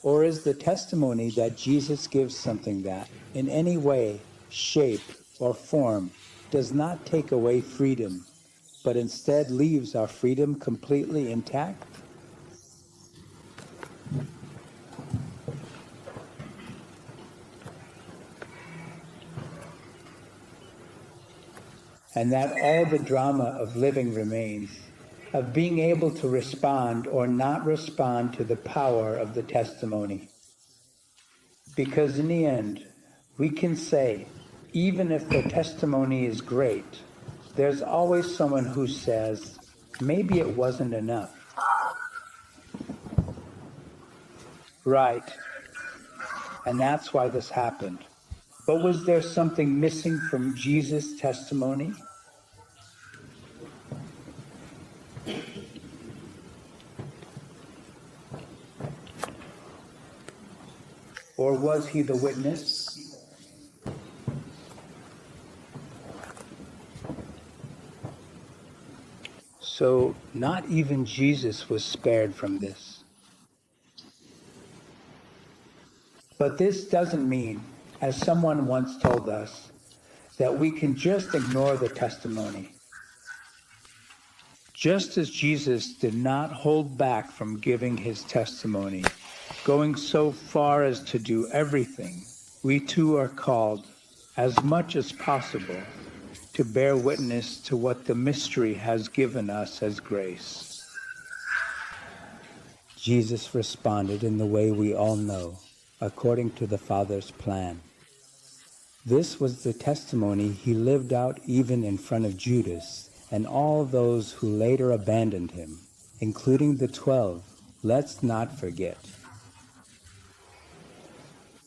Or is the testimony that Jesus gives something that, in any way, shape, or form, does not take away freedom, but instead leaves our freedom completely intact? And that all the drama of living remains, of being able to respond or not respond to the power of the testimony. Because in the end, we can say, even if the testimony is great, there's always someone who says, maybe it wasn't enough. Right. And that's why this happened. But was there something missing from Jesus' testimony? Or was he the witness? So not even Jesus was spared from this. But this doesn't mean, as someone once told us, that we can just ignore the testimony. Just as Jesus did not hold back from giving his testimony, going so far as to do everything, we too are called, as much as possible, to bear witness to what the mystery has given us as grace. Jesus responded in the way we all know, according to the Father's plan. This was the testimony he lived out even in front of Judas and all those who later abandoned him, including the 12. Let's not forget.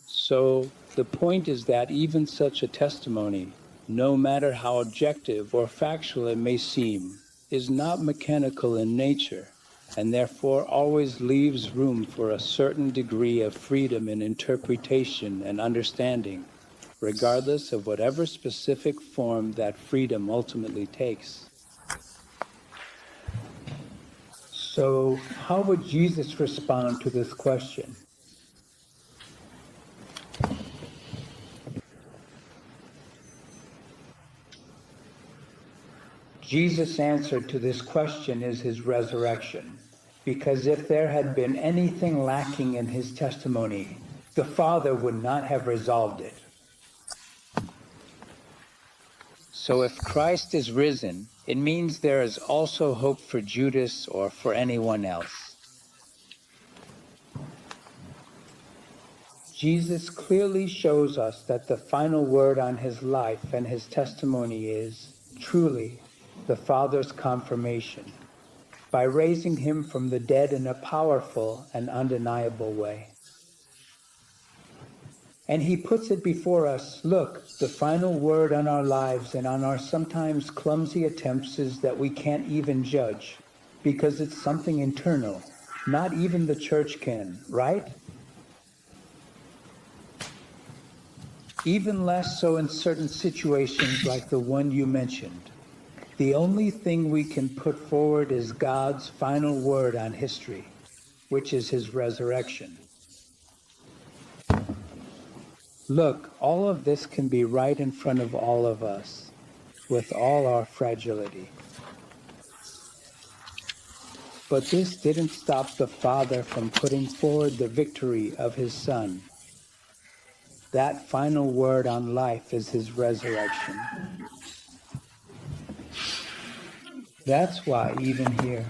So the point is that even such a testimony, no matter how objective or factual it may seem, is not mechanical in nature, and therefore always leaves room for a certain degree of freedom in interpretation and understanding, regardless of whatever specific form that freedom ultimately takes. So, how would Jesus respond to this question? Jesus' answer to this question is his resurrection, because if there had been anything lacking in his testimony, the Father would not have resolved it. So if Christ is risen, it means there is also hope for Judas or for anyone else. Jesus clearly shows us that the final word on his life and his testimony is, truly, the Father's confirmation, by raising him from the dead in a powerful and undeniable way. And he puts it before us, look, the final word on our lives and on our sometimes clumsy attempts is that we can't even judge, because it's something internal. Not even the church can, right? even less so in certain situations like the one you mentioned. The only thing we can put forward is God's final word on history, which is his resurrection. Look, all of this can be right in front of all of us, with all our fragility. But this didn't stop the Father from putting forward the victory of his Son. That final word on life is his resurrection. That's why even here,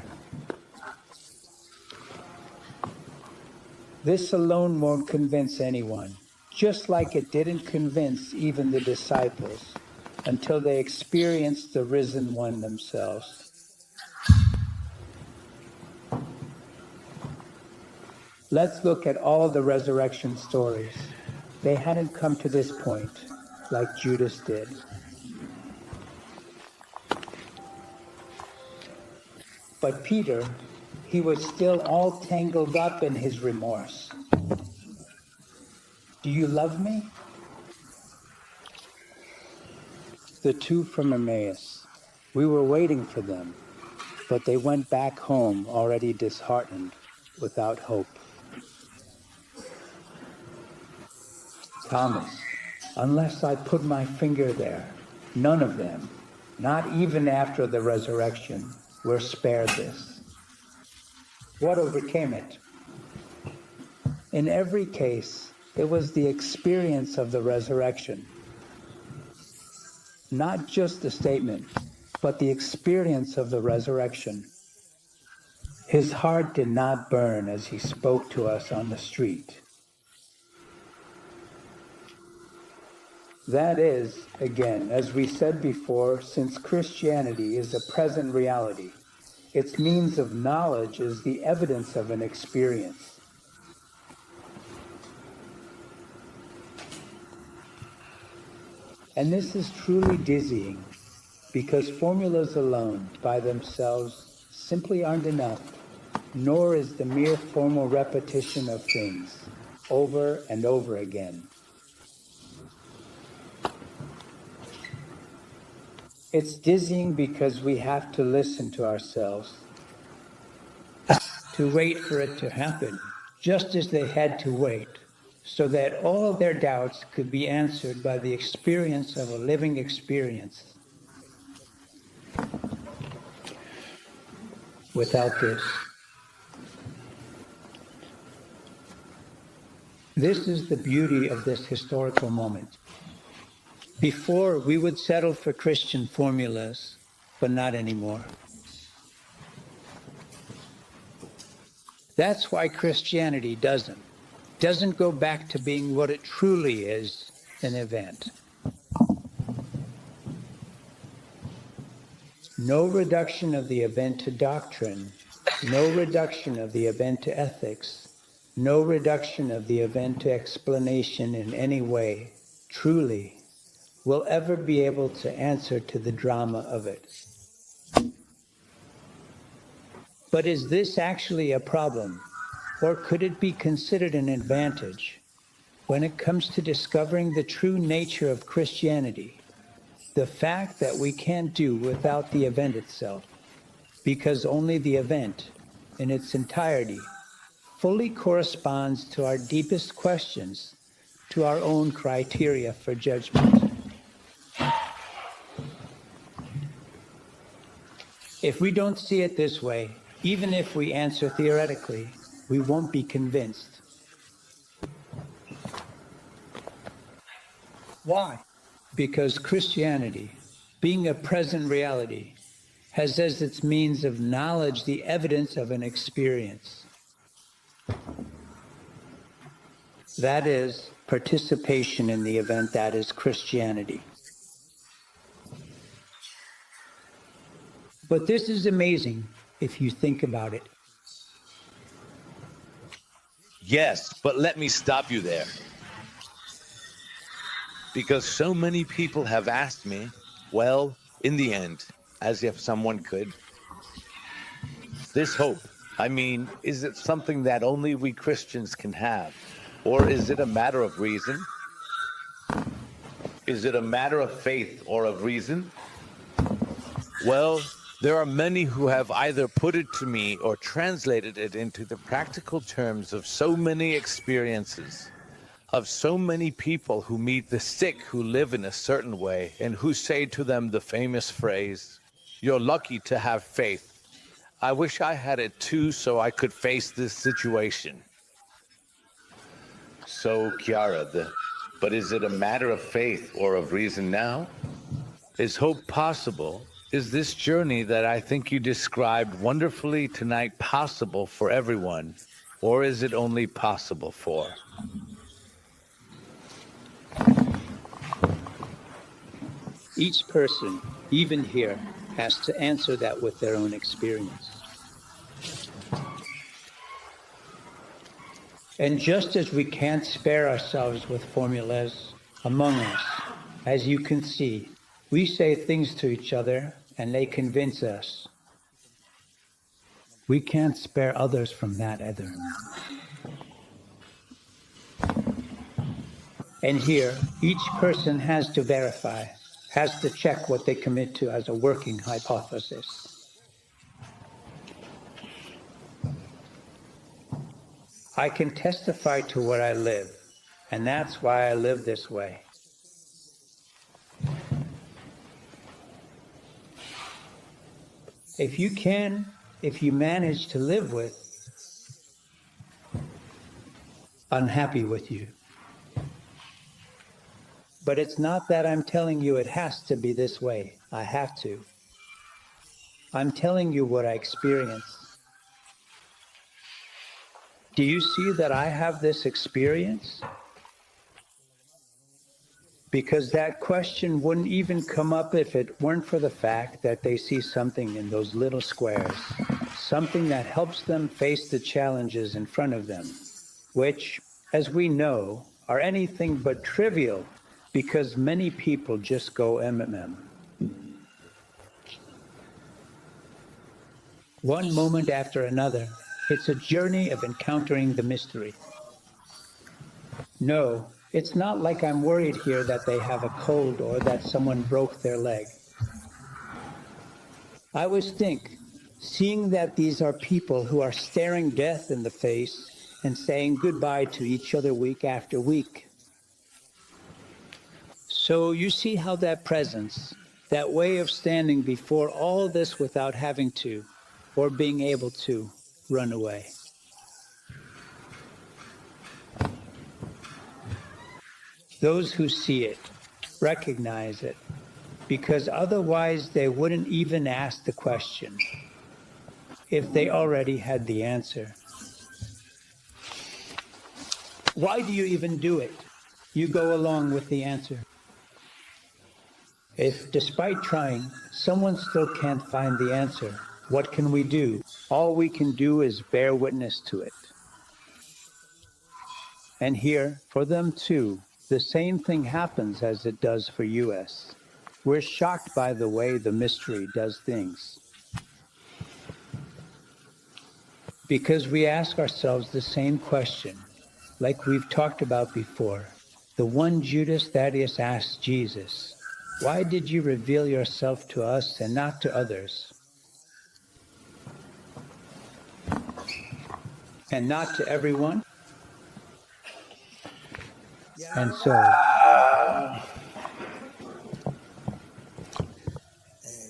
this alone won't convince anyone, just like it didn't convince even the disciples until they experienced the risen one themselves. Let's look at all the resurrection stories. They hadn't come to this point like Judas did. But Peter, he was still all tangled up in his remorse. Do you love me? The two from Emmaus. We were waiting for them, but they went back home already disheartened, without hope. Thomas, unless I put my finger there, none of them, not even after the resurrection, were spared this. What overcame it? In every case, it was the experience of the resurrection. Not just the statement, but the experience of the resurrection. His heart did not burn as he spoke to us on the street. That is, again, as we said before, since Christianity is a present reality, its means of knowledge is the evidence of an experience. And this is truly dizzying, because formulas alone, by themselves, simply aren't enough, nor is the mere formal repetition of things, over and over again. It's dizzying because we have to listen to ourselves, to wait for it to happen, just as they had to wait, so that all their doubts could be answered by the experience of a living experience. Without this is the beauty of this historical moment. Before, we would settle for Christian formulas, but not anymore. That's why Christianity doesn't go back to being what it truly is, an event. No reduction of the event to doctrine, no reduction of the event to ethics, no reduction of the event to explanation in any way, truly, will ever be able to answer to the drama of it. But is this actually a problem, or could it be considered an advantage when it comes to discovering the true nature of Christianity, the fact that we can't do without the event itself, because only the event, in its entirety, fully corresponds to our deepest questions, to our own criteria for judgment? If we don't see it this way, even if we answer theoretically, we won't be convinced. Why? Because Christianity, being a present reality, has as its means of knowledge the evidence of an experience. That is, participation in the event that is Christianity. But this is amazing if you think about it. Yes, but let me stop you there. Because so many people have asked me, well, in the end, as if someone could, this hope, I mean, is it something that only we Christians can have? Or is it a matter of reason? Is it a matter of faith or of reason? Well, there are many who have either put it to me or translated it into the practical terms of so many experiences, of so many people who meet the sick who live in a certain way and who say to them the famous phrase, "You're lucky to have faith. I wish I had it too so I could face this situation." So, Chiara, but is it a matter of faith or of reason now? Is hope possible? Is this journey that I think you described wonderfully tonight possible for everyone, or is it only possible for? Each person, even here, has to answer that with their own experience. And just as we can't spare ourselves with formulas among us, as you can see, we say things to each other and they convince us. We can't spare others from that either. And here, each person has to verify, has to check what they commit to as a working hypothesis. I can testify to what I live, and that's why I live this way. If you manage to live with, unhappy with you. But it's not that I'm telling you it has to be this way. I have to. I'm telling you what I experience. Do you see that I have this experience? Because that question wouldn't even come up if it weren't for the fact that they see something in those little squares, something that helps them face the challenges in front of them, which, as we know, are anything but trivial because many people just go MMM. One moment after another, it's a journey of encountering the mystery. No, it's not like I'm worried here that they have a cold or that someone broke their leg. I always think, seeing that these are people who are staring death in the face and saying goodbye to each other week after week. So you see how that presence, that way of standing before all this without having to, or being able to, run away. Those who see it, recognize it, because otherwise they wouldn't even ask the question if they already had the answer. Why do you even do it? You go along with the answer. If, despite trying, someone still can't find the answer, what can we do? All we can do is bear witness to it. And here, for them too, the same thing happens as it does for us. We're shocked by the way the mystery does things. Because we ask ourselves the same question, like we've talked about before. The one Judas Thaddeus asked Jesus, "Why did you reveal yourself to us and not to others?" And not to everyone. And so,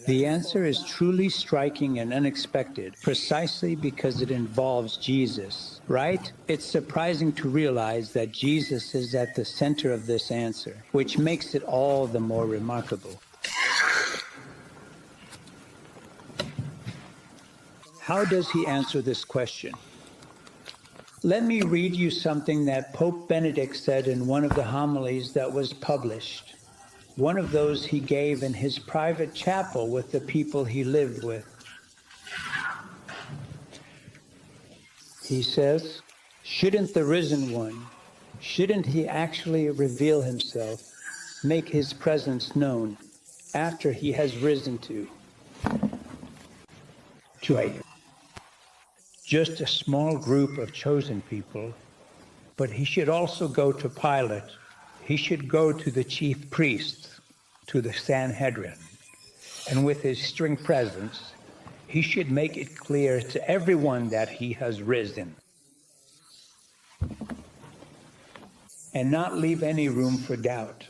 the answer is truly striking and unexpected, precisely because it involves Jesus, right? It's surprising to realize that Jesus is at the center of this answer, which makes it all the more remarkable. How does he answer this question? Let me read you something that Pope Benedict said in one of the homilies that was published, one of those he gave in his private chapel with the people he lived with. He says, shouldn't the risen one, shouldn't he actually reveal himself, make his presence known after he has risen to just a small group of chosen people, but he should also go to Pilate, he should go to the chief priests, to the Sanhedrin, and with his string presence, he should make it clear to everyone that he has risen, and not leave any room for doubt.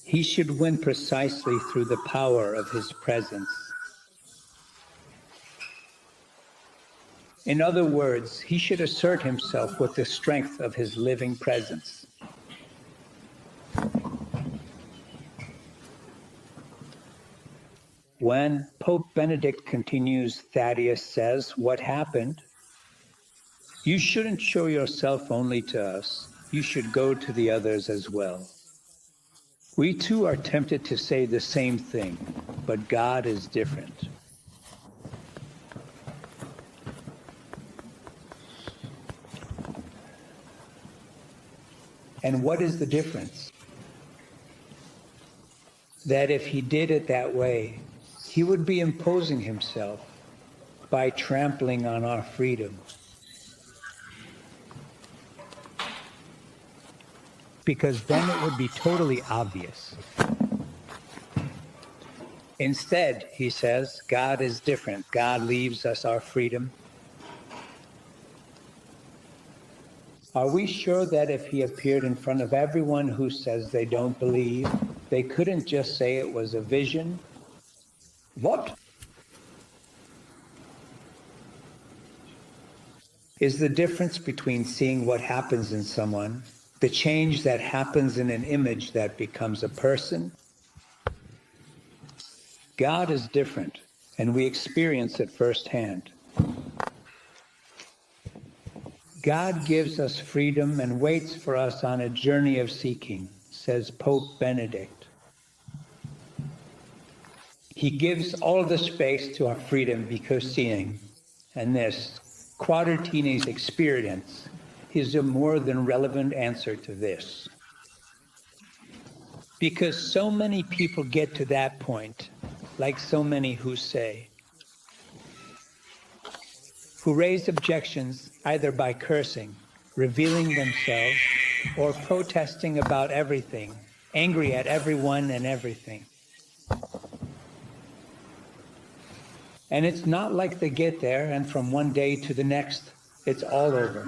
He should win precisely through the power of his presence. In other words, he should assert himself with the strength of his living presence. When Pope Benedict continues, Thaddeus says, what happened? You shouldn't show yourself only to us. You should go to the others as well. We too are tempted to say the same thing, but God is different. And what is the difference? That if he did it that way, he would be imposing himself by trampling on our freedom. Because then it would be totally obvious. Instead, he says, God is different. God leaves us our freedom. Are we sure that if he appeared in front of everyone who says they don't believe, they couldn't just say it was a vision? What? Is the difference between seeing what happens in someone, the change that happens in an image that becomes a person? God is different, and we experience it firsthand. God gives us freedom and waits for us on a journey of seeking, says Pope Benedict. He gives all the space to our freedom because seeing, and this, Quadratini's experience, is a more than relevant answer to this. Because so many people get to that point, like so many who raise objections either by cursing, revealing themselves, or protesting about everything, angry at everyone and everything. And it's not like they get there and from one day to the next, it's all over.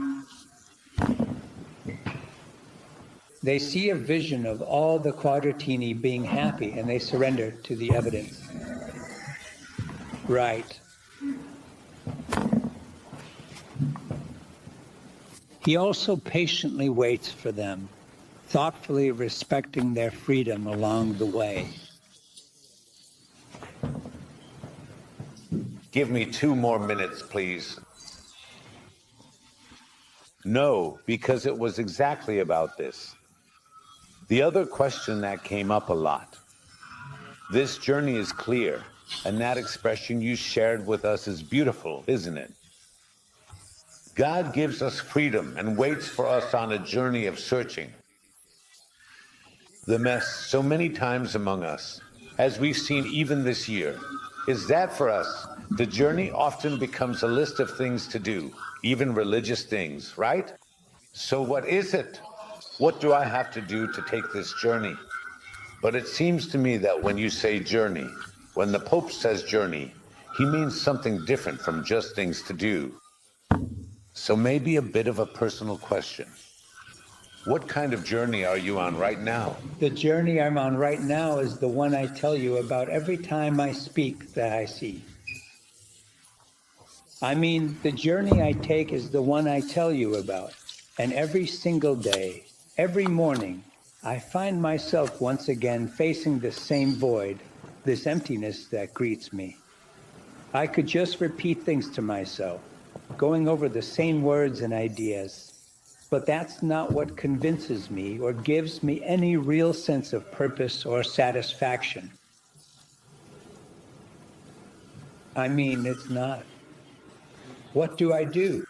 They see a vision of all the Quadratini being happy and they surrender to the evidence. Right. He also patiently waits for them, thoughtfully respecting their freedom along the way. Give me 2 more minutes, please. No, because it was exactly about this. The other question that came up a lot. This journey is clear, and that expression you shared with us is beautiful, isn't it? God gives us freedom and waits for us on a journey of searching. The mess so many times among us, as we've seen even this year, is that for us, the journey often becomes a list of things to do, even religious things, right? So what is it? What do I have to do to take this journey? But it seems to me that when you say journey, when the Pope says journey, he means something different from just things to do. So maybe a bit of a personal question. What kind of journey are you on right now? The journey I'm on right now is the one I tell you about every time I speak that I see. I mean, the journey I take is the one I tell you about. And every single day, every morning, I find myself once again facing this same void, this emptiness that greets me. I could just repeat things to myself, going over the same words and ideas. But that's not what convinces me or gives me any real sense of purpose or satisfaction. I mean, it's not. What do I do?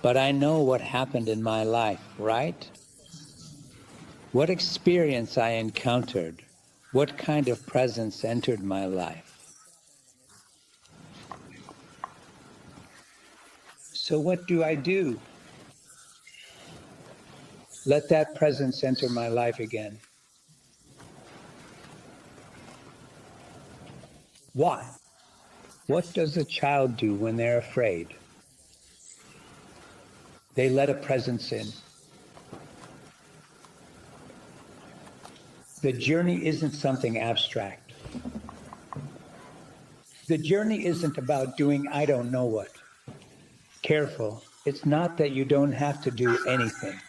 But I know what happened in my life, right? What experience I encountered, what kind of presence entered my life. So what do I do? Let that presence enter my life again. Why? What does a child do when they're afraid? They let a presence in. The journey isn't something abstract. The journey isn't about doing I don't know what. Careful, it's not that you don't have to do anything.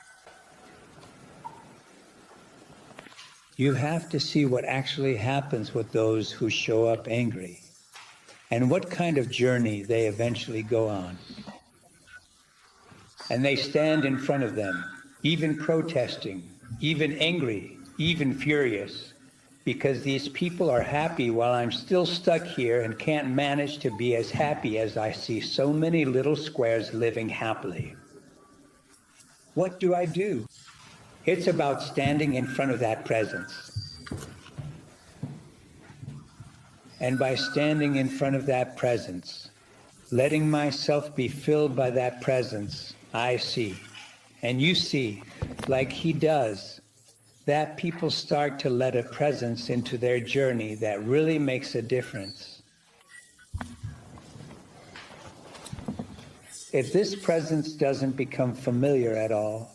You have to see what actually happens with those who show up angry and what kind of journey they eventually go on. And they stand in front of them, even protesting, even angry, even furious, because these people are happy while I'm still stuck here and can't manage to be as happy as I see so many little squares living happily. What do I do? It's about standing in front of that presence. And by standing in front of that presence, letting myself be filled by that presence, I see, and you see, like he does, that people start to let a presence into their journey that really makes a difference. If this presence doesn't become familiar at all,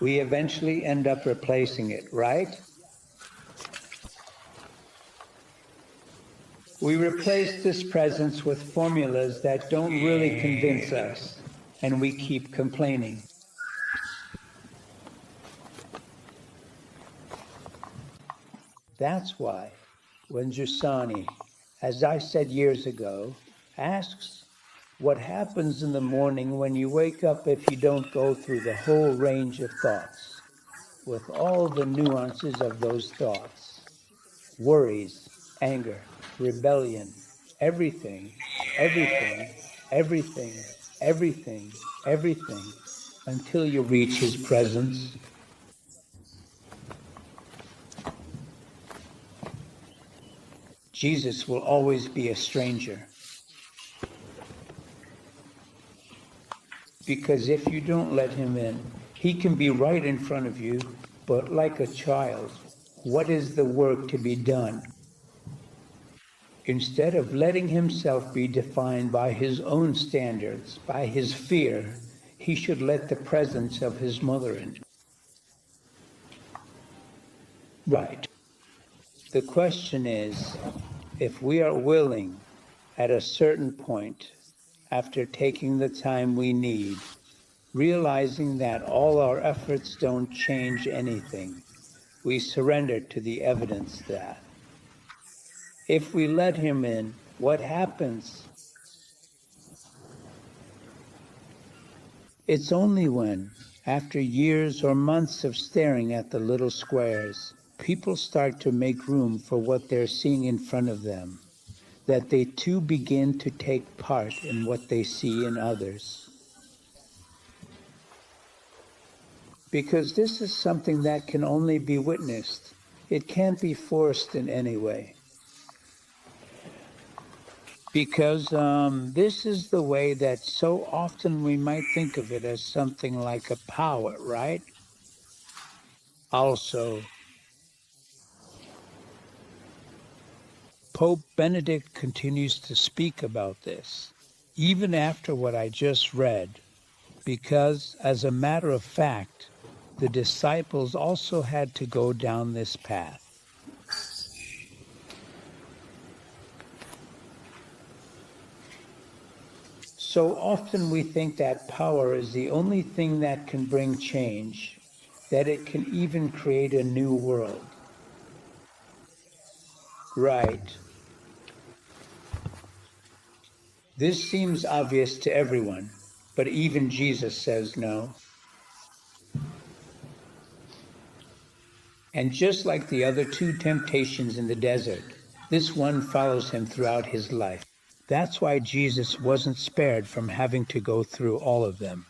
we eventually end up replacing it, right? We replace this presence with formulas that don't really convince us, and we keep complaining. That's why when Giovanni, as I said years ago, asks what happens in the morning when you wake up if you don't go through the whole range of thoughts, with all the nuances of those thoughts, worries, anger, rebellion, everything, everything, everything, everything, everything, until you reach his presence. Jesus will always be a stranger. Because if you don't let him in, he can be right in front of you, but like a child, what is the work to be done? Instead of letting himself be defined by his own standards, by his fear, he should let the presence of his mother in. Right. The question is, if we are willing, at a certain point, after taking the time we need, realizing that all our efforts don't change anything, we surrender to the evidence that if we let him in, what happens? It's only when, after years or months of staring at the little squares, people start to make room for what they're seeing in front of them, that they too begin to take part in what they see in others. Because this is something that can only be witnessed. It can't be forced in any way. Because this is the way that so often we might think of it as something like a power, right? Also, Pope Benedict continues to speak about this, even after what I just read, because, as a matter of fact, the disciples also had to go down this path. So often we think that power is the only thing that can bring change, that it can even create a new world. Right. This seems obvious to everyone, but even Jesus says no. And just like the other two temptations in the desert, this one follows him throughout his life. That's why Jesus wasn't spared from having to go through all of them.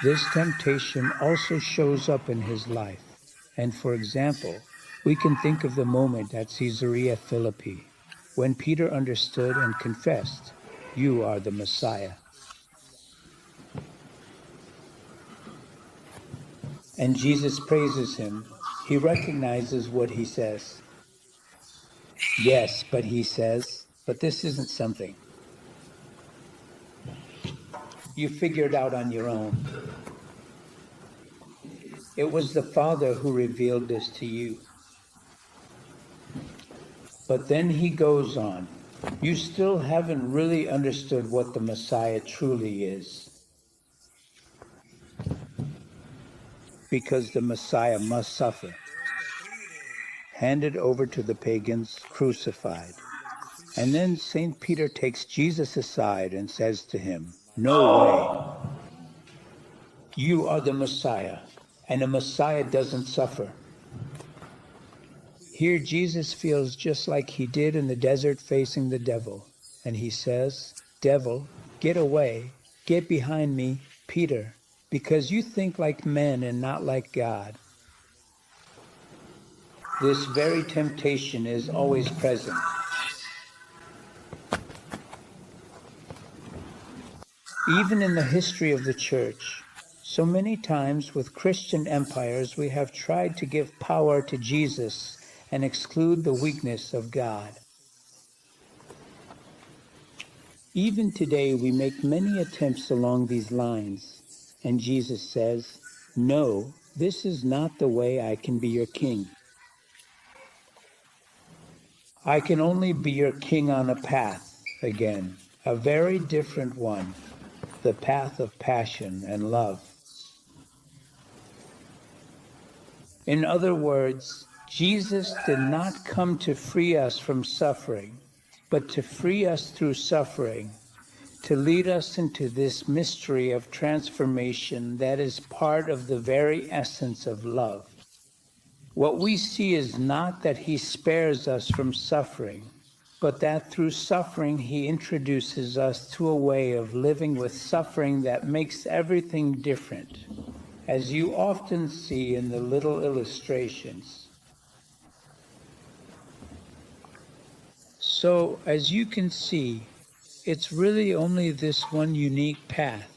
This temptation also shows up in his life. And for example, we can think of the moment at Caesarea Philippi, when Peter understood and confessed, You are the Messiah. And Jesus praises him. He recognizes what he says. Yes, but he says, but this isn't something you figured out on your own. It was the Father who revealed this to you. But then he goes on. You still haven't really understood what the Messiah truly is. Because the Messiah must suffer. Handed over to the pagans, crucified. And then St. Peter takes Jesus aside and says to him, no way. You are the Messiah, and a Messiah doesn't suffer. Here Jesus feels just like he did in the desert facing the devil. And he says, devil, get away, get behind me, Peter, because you think like men and not like God. This very temptation is always present. Even in the history of the church, so many times with Christian empires, we have tried to give power to Jesus and exclude the weakness of God. Even today, we make many attempts along these lines, and Jesus says, no, this is not the way I can be your king. I can only be your king on a path, again, a very different one, the path of passion and love. In other words, Jesus did not come to free us from suffering, but to free us through suffering, to lead us into this mystery of transformation that is part of the very essence of love. What we see is not that he spares us from suffering, but that through suffering he introduces us to a way of living with suffering that makes everything different, as you often see in the little illustrations. So, as you can see, it's really only this one unique path,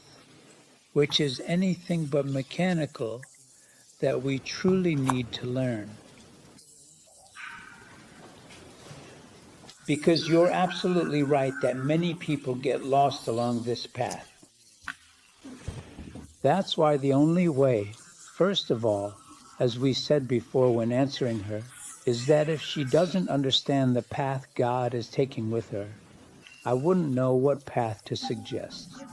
which is anything but mechanical, that we truly need to learn. Because you're absolutely right that many people get lost along this path. That's why the only way, first of all, as we said before when answering her, is that if she doesn't understand the path God is taking with her, I wouldn't know what path to suggest.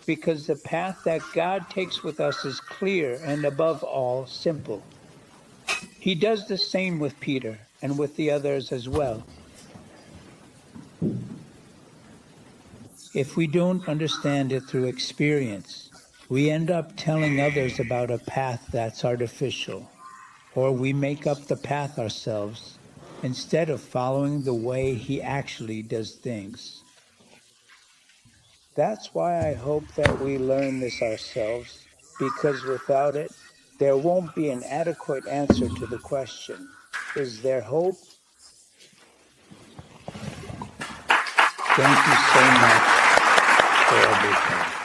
Because the path that God takes with us is clear and above all simple. He does the same with Peter and with the others as well. If we don't understand it through experience, we end up telling others about a path that's artificial, or we make up the path ourselves instead of following the way he actually does things. That's why I hope that we learn this ourselves, because without it, there won't be an adequate answer to the question, is there hope? Thank you so much for everything.